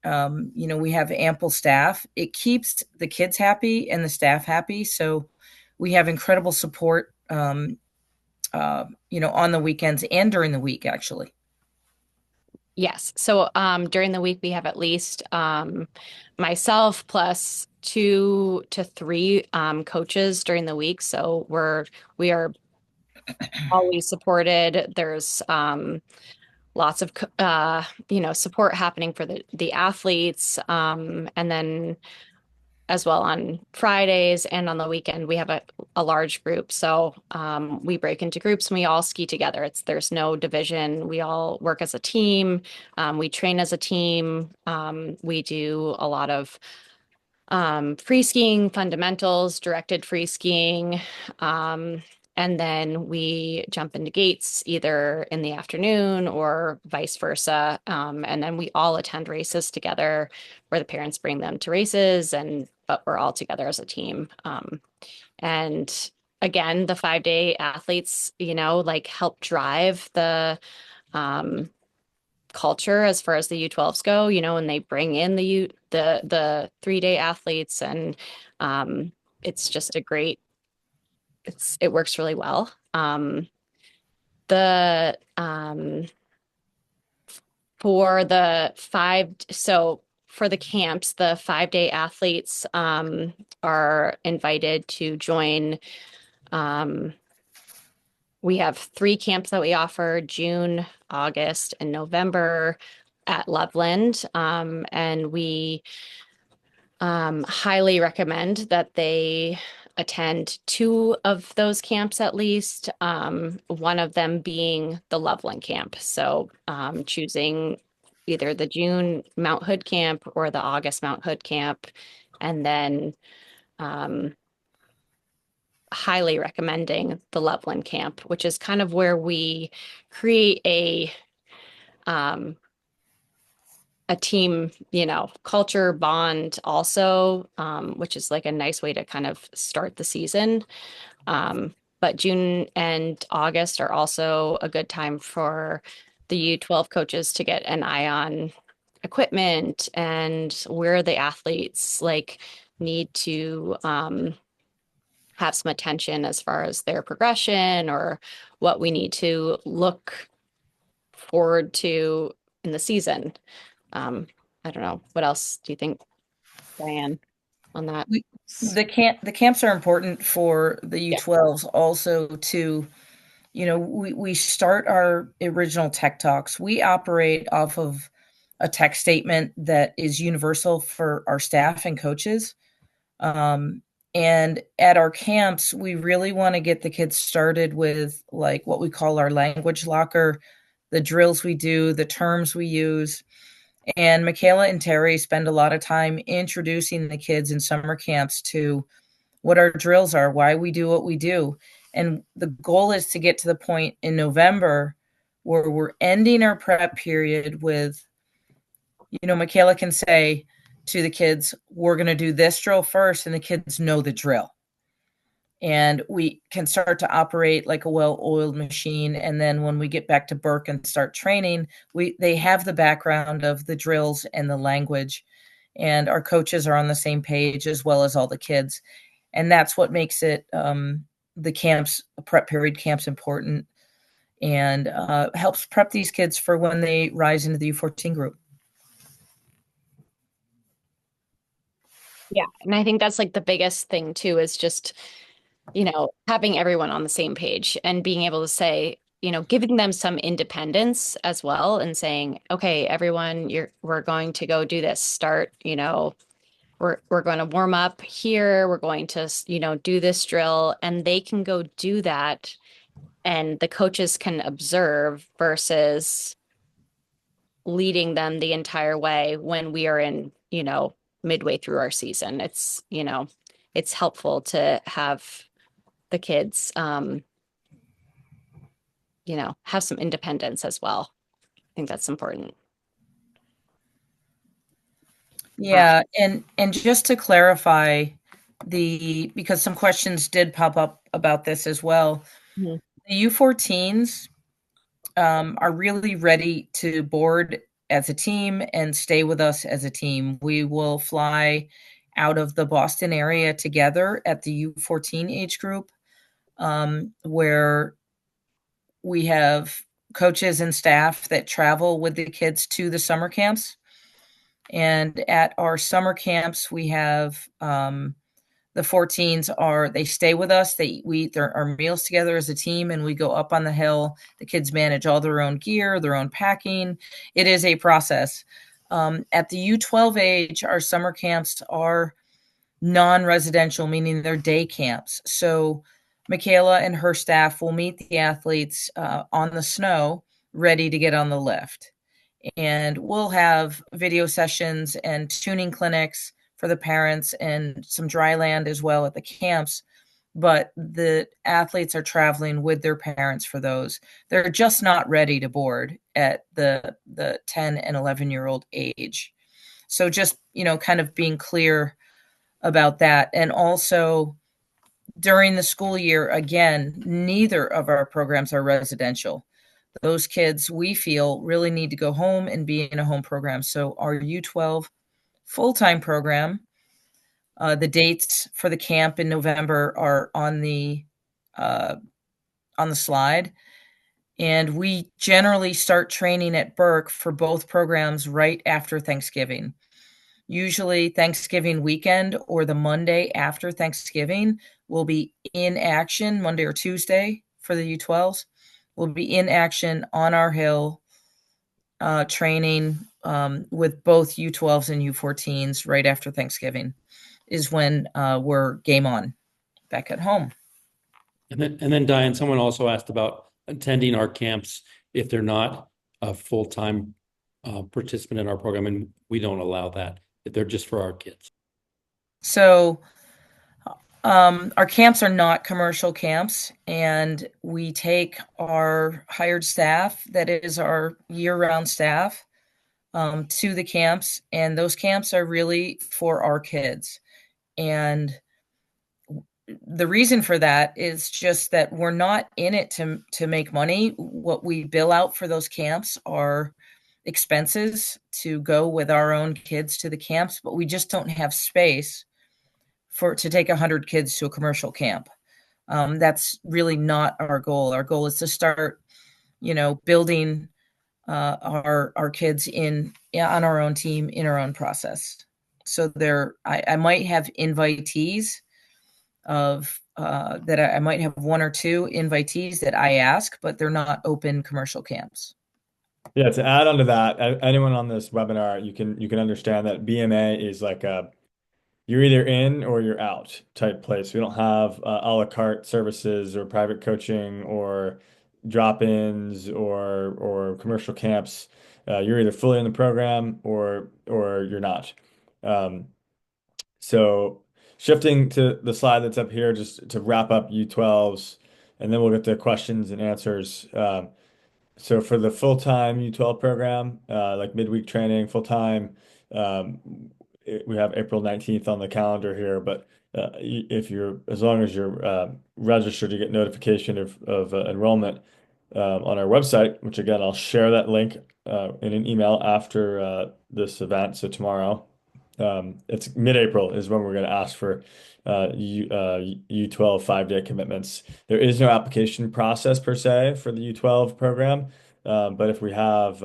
we have ample staff. It keeps the kids happy and the staff happy. So we have incredible support, on the weekends and during the week, actually. Yes. So during the week we have at least myself plus 2 to 3 coaches during the week. So we are always supported. There's lots of support happening for the athletes, and then as well on Fridays and on the weekend we have a large group. So we break into groups and we all ski together. There's no division. We all work as a team. We train as a team. We do a lot of free skiing, fundamentals, directed free skiing. And then we jump into gates either in the afternoon or vice versa. And then we all attend races together where the parents bring them to races, but we're all together as a team. And again, the 5-day athletes, like help drive the culture as far as the U12s go, and they bring in the 3-day athletes, and it's just it works really well. The for the five so for the camps, the 5-day athletes are invited to join. We have 3 camps that we offer: June, August, and November. at Loveland, and we highly recommend that they attend two of those camps at least, one of them being the Loveland camp. So choosing either the June Mount Hood camp or the August Mount Hood camp, and then highly recommending the Loveland camp, which is kind of where we create um, a team, culture bond also, which is like a nice way to kind of start the season. But June and August are also a good time for the U12 coaches to get an eye on equipment and where the athletes like need to have some attention as far as their progression or what we need to look forward to in the season. Um, I don't know. What else do you think, Diane, on that? The camps are important for the Yeah. U12s also to, we start our original tech talks. We operate off of a tech statement that is universal for our staff and coaches. Um, and at our camps, we really want to get the kids started with like what we call our language locker, the drills we do, the terms we use. And Michaela and Terry spend a lot of time introducing the kids in summer camps to what our drills are, why we do what we do. And the goal is to get to the point in November where we're ending our prep period with, Michaela can say to the kids, we're going to do this drill first, and the kids know the drill. And we can start to operate like a well-oiled machine. And then when we get back to Burke and start training, they have the background of the drills and the language, and our coaches are on the same page as well as all the kids. And that's what makes it the camps, prep period camps, important, and helps prep these kids for when they rise into the U14 group. Yeah. And I think that's like the biggest thing too, is just, having everyone on the same page and being able to say, giving them some independence as well and saying, okay, everyone, we're going to go do this. Start, we're going to warm up here. We're going to, do this drill, and they can go do that. And the coaches can observe versus leading them the entire way when we are in, midway through our season. It's helpful to have the kids, have some independence as well. I think that's important. Yeah, and just to clarify, because some questions did pop up about this as well. Mhm. The U14s are really ready to board as a team and stay with us as a team. We will fly out of the Boston area together at the U14 age group, where we have coaches and staff that travel with the kids to the summer camps. And at our summer camps, we have the 14s they stay with us. We eat our meals together as a team, and we go up on the hill. The kids manage all their own gear, their own packing. It is a process. At the U12 age, our summer camps are non-residential, meaning they're day camps. So Michaela and her staff will meet the athletes on the snow, ready to get on the lift. And we'll have video sessions and tuning clinics for the parents and some dry land as well at the camps. But the athletes are traveling with their parents for those. They're just not ready to board at the 10 and 11-year-old age. So just, kind of being clear about that. And also during the school year, again, neither of our programs are residential. Those kids, we feel, really need to go home and be in a home program. So our U12 full-time program, the dates for the camp in November are on the slide. And we generally start training at Burke for both programs right after Thanksgiving. Usually Thanksgiving weekend or the Monday after Thanksgiving will be in action, Monday or Tuesday for the U12s. We'll be in action on our hill training with both U12s and U14s right after Thanksgiving is when we're game on back at home. And then Diane, someone also asked about attending our camps if they're not a full-time participant in our program, and we don't allow that. They're just for our kids. So our camps are not commercial camps, and we take our hired staff, that is our year-round staff, to the camps, and those camps are really for our kids. And the reason for that is just that we're not in it to make money. What we bill out for those camps are expenses to go with our own kids to the camps, but we just don't have space to take 100 kids to a commercial camp. That's really not our goal. Our goal is to start, building our kids on our own team in our own process. So I might have invitees of that I might have one or two invitees that I ask, but they're not open commercial camps. Yeah, to add on to that, anyone on this webinar, you can understand that BMA is like you're either in or you're out type place. We don't have a la carte services or private coaching or drop-ins or commercial camps. You're either fully in the program or you're not. Um, so shifting to the slide that's up here, just to wrap up U12s, and then we'll get to questions and answers. So for the full-time U12 program, like midweek training, full-time, um, we have April 19th on the calendar here, but as long as you're registered, you get notification of enrollment on our website, which again, I'll share that link in an email after this event. So tomorrow, it's mid-April is when we're going to ask for U12 5-day commitments. There is no application process per se for the U12 program, but if we have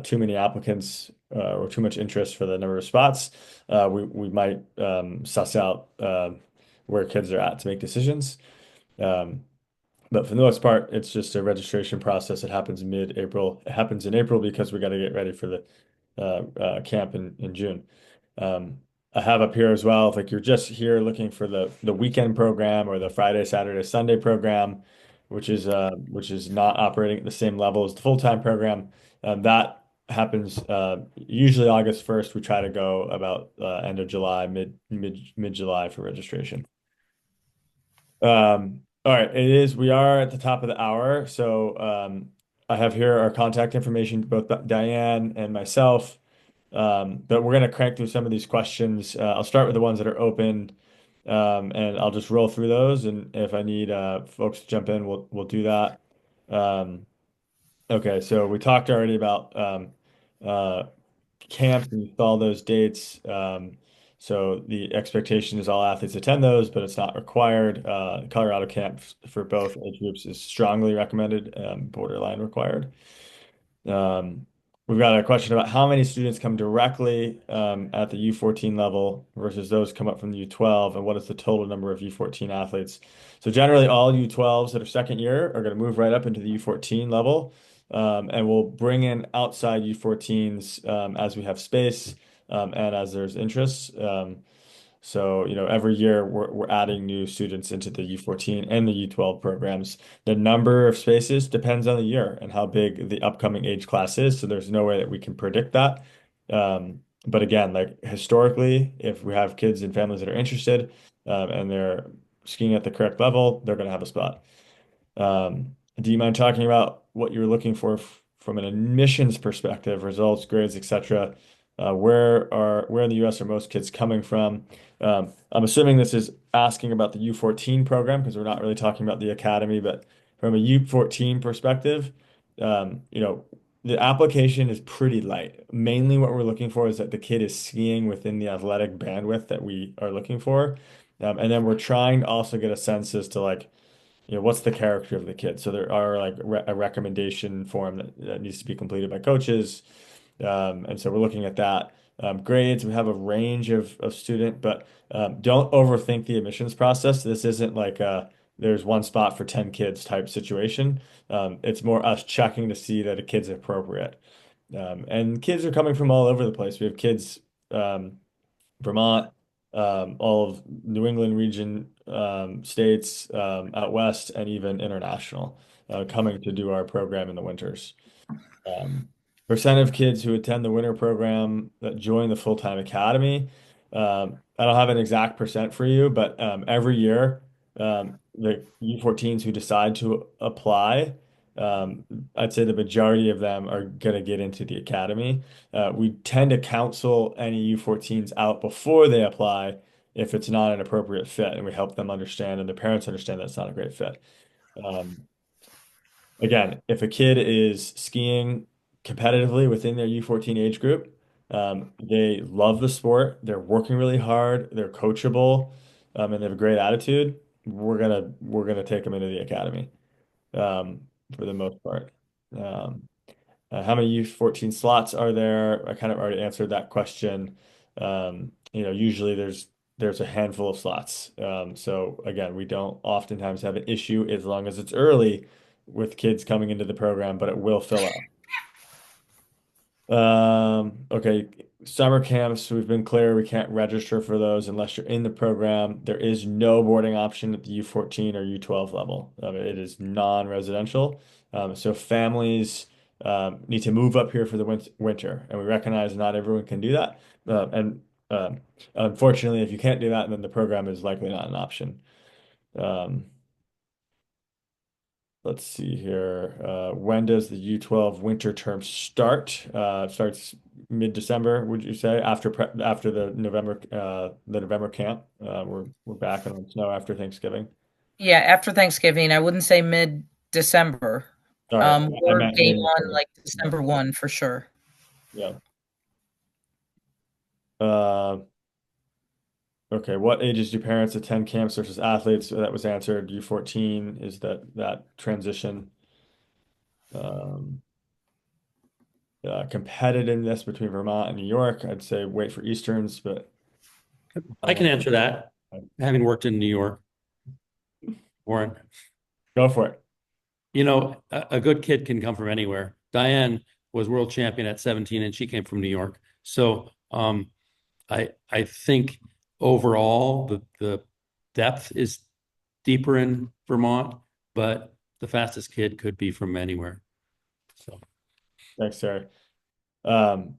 too many applicants or too much interest for the number of spots, we might suss out where kids are at to make decisions. Um, but for the most part, it's just a registration process. It happens mid-April. It happens in April because we got to get ready for the camp in June. Um, I have up here as well, if like you're just here looking for the weekend program or the Friday, Saturday, Sunday program, which is not operating at the same level as the full-time program. That happens usually August 1st. We try to go about end of July, mid July for registration. All right, we are at the top of the hour, so I have here our contact information, both Diane and myself. But we're going to crank through some of these questions. I'll start with the ones that are open, and I'll just roll through those. And if I need folks to jump in, we'll do that. Um, okay, so we talked already about uh, camps and all those dates. So the expectation is all athletes attend those, but it's not required. Colorado camp for both age groups is strongly recommended, borderline required. Um, we've got a question about how many students come directly at the U14 level versus those come up from the U12, and what is the total number of U14 athletes? So generally, all U12s that are second year are going to move right up into the U14 level, and we'll bring in outside U14s as we have space and as there's interest. So, every year we're adding new students into the U14 and the U12 programs. The number of spaces depends on the year and how big the upcoming age class is. So there's no way that we can predict that. But again, like historically, if we have kids and families that are interested and they're skiing at the correct level, they're going to have a spot. Do you mind talking about what you're looking for from an admissions perspective, results, grades, etc.? Where in the U.S. are most kids coming from? I'm assuming this is asking about the U14 program because we're not really talking about the academy, but from a U14 perspective, the application is pretty light. Mainly what we're looking for is that the kid is skiing within the athletic bandwidth that we are looking for. And then we're trying to also get a sense as to like, what's the character of the kid. So there are like a recommendation form that needs to be completed by coaches. And so we're looking at that. Grades, we have a range of student, but don't overthink the admissions process. This isn't like there's one spot for 10 kids type situation. It's more us checking to see that a kid's appropriate. And kids are coming from all over the place. We have kids, Vermont, all of New England region, states, out west, and even international, coming to do our program in the winters. Um, Percent of kids who attend the winter program that join the full-time academy. I don't have an exact percent for you, but every year, the U14s who decide to apply, um, I'd say the majority of them are going to get into the academy. We tend to counsel any U14s out before they apply if it's not an appropriate fit, and we help them understand and the parents understand that it's not a great fit. Um, Again, if a kid is skiing competitively within their U14 age group, they love the sport, they're working really hard, they're coachable, and they have a great attitude, we're gonna take them into the academy, for the most part. Um, how many U14 slots are there? I kind of already answered that question. Usually there's a handful of slots. So again, we don't oftentimes have an issue as long as it's early with kids coming into the program, but it will fill up. Okay, summer camps, we've been clear we can't register for those unless you're in the program. There is no boarding option at the U14 or U12 level. It is non-residential. So families need to move up here for the winter, and we recognize not everyone can do that. And Unfortunately, if you can't do that, then the program is likely not an option. Um, Let's see here. When does the U12 winter term start? Starts mid-December, would you say? After the November camp. We're back on snow after Thanksgiving. Yeah, after Thanksgiving, I wouldn't say mid-December. Sorry, I We're meant game on mid-December. like December 1 for sure. Yeah. Uh, okay. What ages do parents attend camps versus athletes? So that was answered. U14 is that transition. Um, Competitiveness between Vermont and New York. I'd say wait for Easterns, but I can uh, answer that, having worked in New York, Warren. go for it. A good kid can come from anywhere. Diane was world champion at 17 and she came from New York. So I think overall the depth is deeper in Vermont, but the fastest kid could be from anywhere. So Thanks, Terry. Um,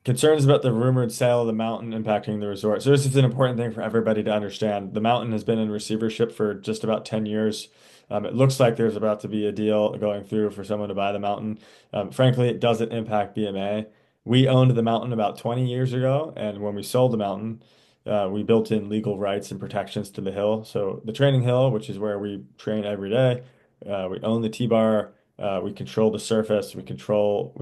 Concerns about the rumored sale of the mountain impacting the resort. So this is an important thing for everybody to understand. The mountain has been in receivership for just about 10 years. It looks like there's about to be a deal going through for someone to buy the mountain. Frankly, it doesn't impact BMA. We owned the mountain about 20 years ago, and when we sold the mountain, we built in legal rights and protections to the hill. So the training hill, which is where we train every day, we own the T-bar, we control the surface, we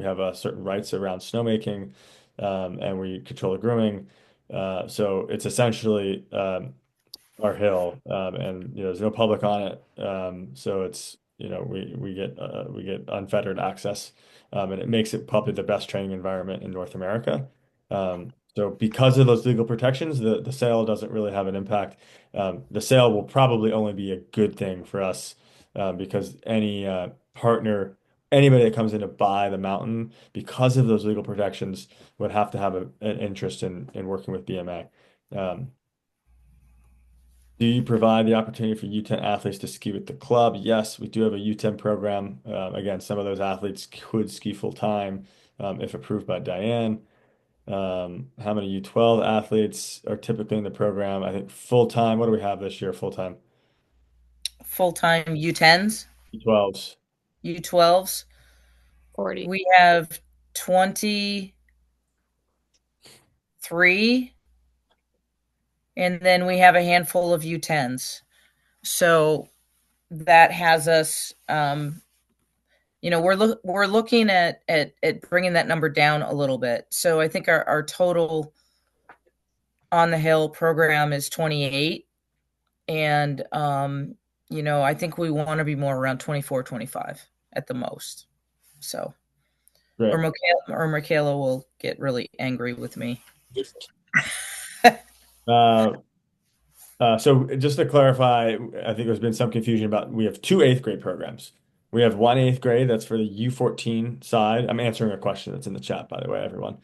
have certain rights around snowmaking, and we control the grooming. So it's essentially our hill, and there's no public on it. So it's we get unfettered access, and it makes it probably the best training environment in North America. So because of those legal protections, the sale doesn't really have an impact. The sale will probably only be a good thing for us, because any partner, anybody that comes in to buy the mountain, because of those legal protections, would have to have an interest in working with BMA. Um, do you provide the opportunity for U10 athletes to ski with the club? Yes, we do have a U10 program. Again, some of those athletes could ski full time, if approved by Diane. How many U12 athletes are typically in the program? I think full time. What do we have this year? Full time Full-time U10s, U12s. U12s. 40. We have 23, and then we have a handful of U10s. So that has us, we're looking at bringing that number down a little bit. So I think our total on the hill program is 28, and I think we want to be more around 24, 25 at the most. So Great. or Michaela will get really angry with me. Uh, So just to clarify, I think there's been some confusion about we have two eighth grade programs. We have one eighth grade that's for the U14 side. I'm answering a question that's in the chat, by the way, everyone.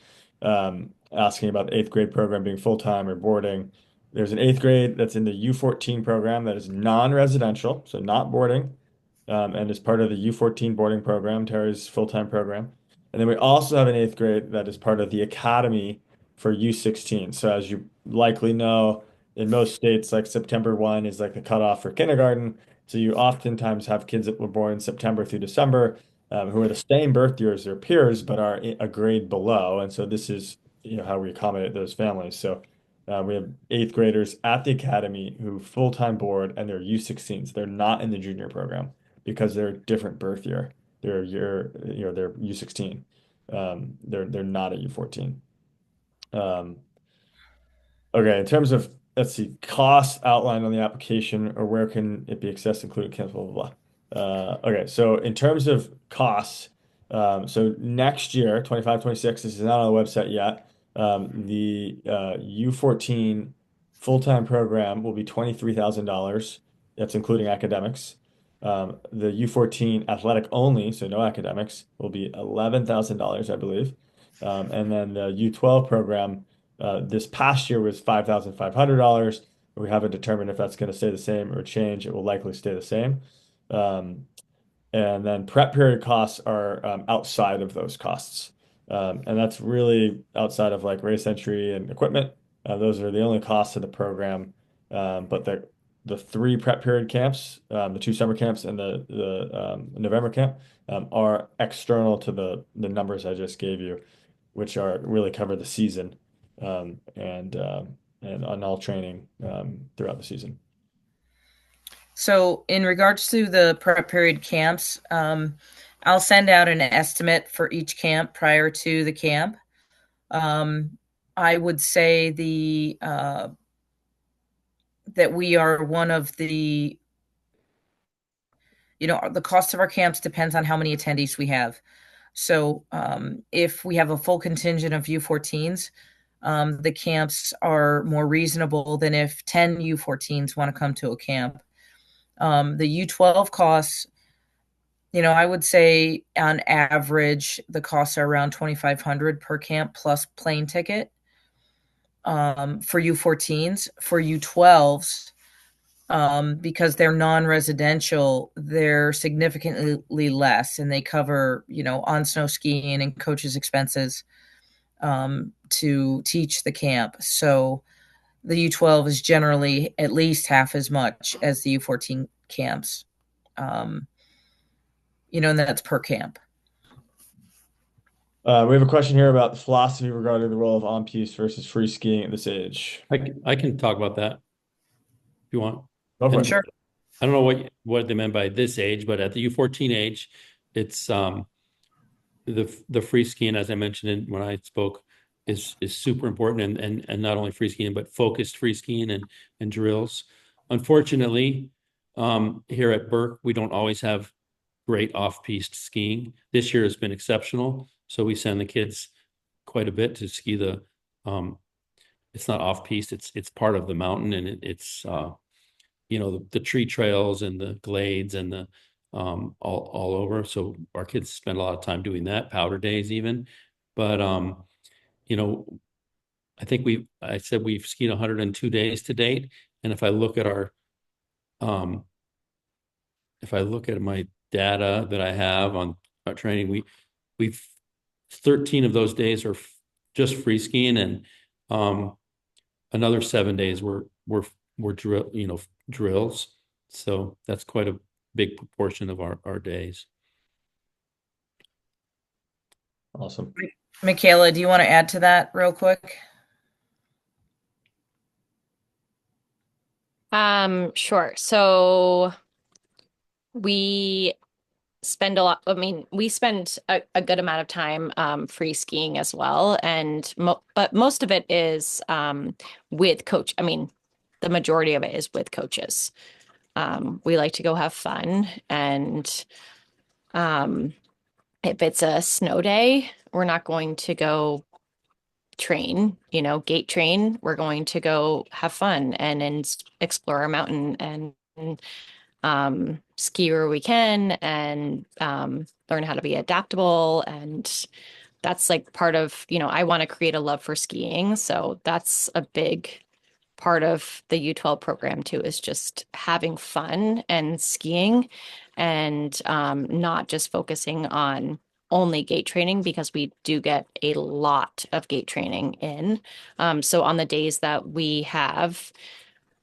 Asking about the eighth grade program being full-time or boarding. There's an eighth grade that's in the U14 program that is non-residential, so not boarding, and is part of the U14 boarding program, Terry's full-time program. And then we also have an eighth grade that is part of the academy for U16. So as you likely know, in most states, like September 1 is like the cutoff for kindergarten. So you oftentimes have kids that were born September through December, who are the same birth year as their peers, but are a grade below. And so this is, how we accommodate those families. So we have eighth graders at the academy who full-time board and they're U16s. They're not in the junior program because they're a different birth year. They're U16. They're not a U14. Um, Okay, in terms of, let's see, costs outlined on the application or where can it be accessed, including cancel, blah, blah, blah. Okay, so in terms of costs, so next year, 25, 26, this is not on the website yet. The U14 full-time program will be $23,000. That's including academics. The U14 athletic only, so no academics, will be $11,000, I believe. And then the U12 program this past year was $5,500. We haven't determined if that's going to stay the same or change. It will likely stay the same. Um, and then prep period costs are outside of those costs. And that's really outside of like race entry and equipment. Those are the only costs of the program. But the three prep period camps, the two summer camps and the November camp, are external to the numbers I just gave you, which are really cover the season and on all training throughout the season. So, in regards to the prep period camps, I'll send out an estimate for each camp prior to the camp. I would say that we are one of the the cost of our camps depends on how many attendees we have. So if we have a full contingent of U14s, the camps are more reasonable than if 10 U14s want to come to a camp. The U12 costs, I would say on average, the costs are around $2,500 per camp plus plane ticket. For U14s, for U12s, because they're non-residential, they're significantly less, and they cover, on snow skiing and coaches' expenses to teach the camp. So the U12 is generally at least half as much as the U14 camps, and that's per camp. We have a question here about the philosophy regarding the role of on-piste versus free skiing at this age. I can talk about that if you want. Go for it. Sure. I don't know what they meant by this age, but at the U14 age, it's the free skiing, as I mentioned when I spoke, is super important, and not only free skiing but focused free skiing and drills. Unfortunately, here at Burke, we don't always have great off-piste skiing. This year has been exceptional, so we send the kids quite a bit to ski the. It's not off-piste; it's part of the mountain, and it's the tree trails and the glades and the all over. So our kids spend a lot of time doing that, powder days even. But I think I said we've skied 102 days to date. And if I look at my data that I have on our training, we've 13 of those days are just free skiing, and another 7 days were drills. So that's quite a big proportion of our days. Awesome. Michaela, do you want to add to that real quick? Sure. So we spend a lot. I mean, we spend a good amount of time free skiing as well, but most of it is with coach. I mean, the majority of it is with coaches. We like to go have fun, and if it's a snow day, we're not going to go train, gate train. We're going to go have fun and explore our mountain and ski where we can and learn how to be adaptable. And that's like part of, I want to create a love for skiing. So that's a big part of the U12 program too, is just having fun and skiing and not just focusing on only gate training because we do get a lot of gate training in. So on the days that we have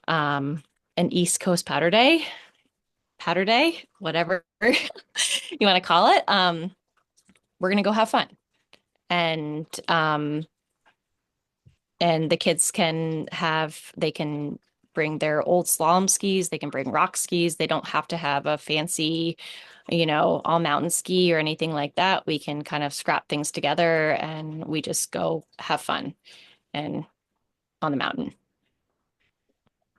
an East Coast powder day, whatever you want to call it, we're gonna go have fun. And the kids they can bring their old slalom skis, they can bring rock skis. They don't have to have a fancy, all mountain ski or anything like that. We can kind of scrap things together and we just go have fun and on the mountain.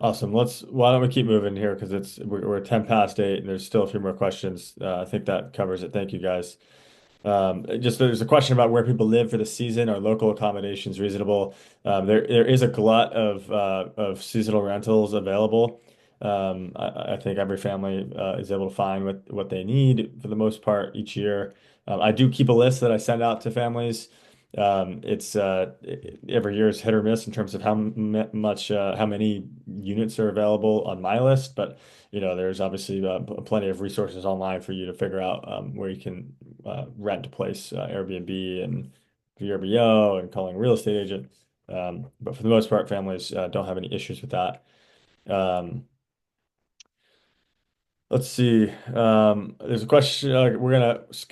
Awesome. Why don't we keep moving here because we're 10 past 8 and there's still a few more questions. I think that covers it. Thank you guys. Just there's a question about where people live for the season. Are local accommodations reasonable? There is a glut of seasonal rentals available. I think every family is able to find what they need for the most part each year. I do keep a list that I send out to families. It's every year is hit or miss in terms of how many units are available on my list, but there's obviously plenty of resources online for you to figure out where you can rent a place, Airbnb and VRBO, and calling a real estate agent. But for the most part, families don't have any issues with that. Let's see. There's a question.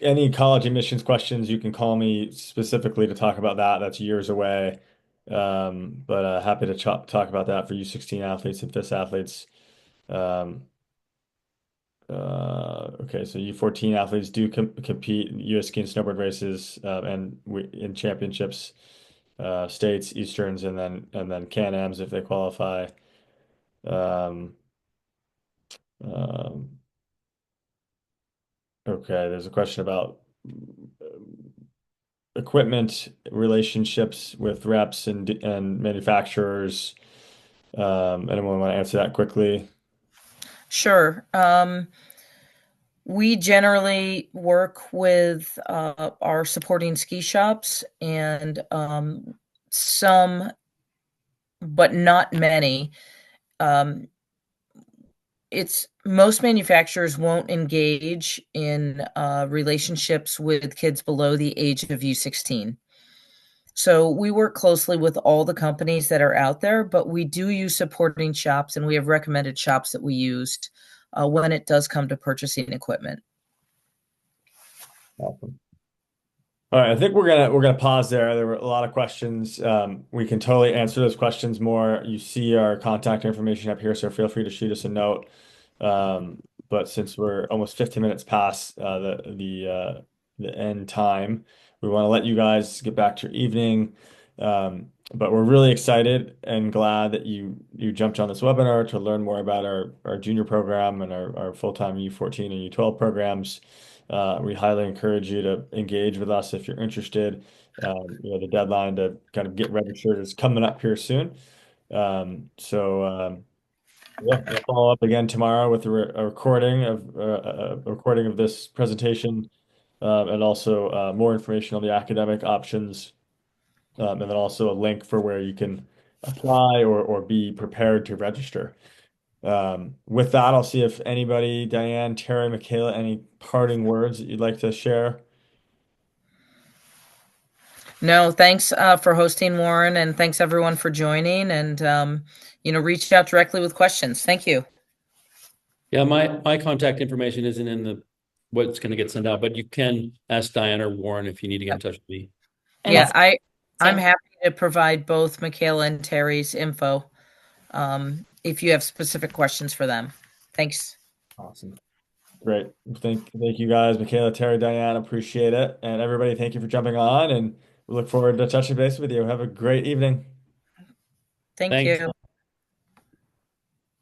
Any college admissions questions, you can call me specifically to talk about that. That's years away. But happy to talk about that for U16 athletes and FIS athletes. Um, okay, so U14 athletes do compete in US ski and snowboard races and in championships, states, Easterns, and then Can-Ams if they qualify. Um, um, okay, there's a question about equipment relationships with reps and manufacturers. Anyone want to answer that quickly? Sure. We generally work with our supporting ski shops and some, but not many. Um, it's most manufacturers won't engage in relationships with kids below the age of U16. So we work closely with all the companies that are out there, but we do use supporting shops, and we have recommended shops that we used when it does come to purchasing equipment. Awesome. All right, I think we're gonna pause there. There were a lot of questions. We can totally answer those questions more. You see our contact information up here, so feel free to shoot us a note. But since we're almost 15 minutes past the end time, we want to let you guys get back to your evening. But we're really excited and glad that you jumped on this webinar to learn more about our junior program and our full-time U14 and U12 programs. We highly encourage you to engage with us if you're interested. The deadline to kind of get registered is coming up here soon. Yeah, we'll follow up again tomorrow with a recording of this presentation, and also more information on the academic options, and then also a link for where you can apply or be prepared to register. With that, I'll see if anybody, Diane, Terry, Michaela, any parting words that you'd like to share. No, thanks for hosting, Warren, and thanks everyone for joining. And reach out directly with questions. Thank you. Yeah, my contact information isn't in what's going to get sent out, but you can ask Diane or Warren if you need to get in touch with me. And Yeah, I'm same. happy to provide both Michaela and Terry's info if you have specific questions for them. Thanks. Awesome. Great. Thank you guys, Michaela, Terry, Diane, appreciate it. And everybody, thank you for jumping on, and we look forward to touching base with you. Have a great evening. Thank Thanks. you.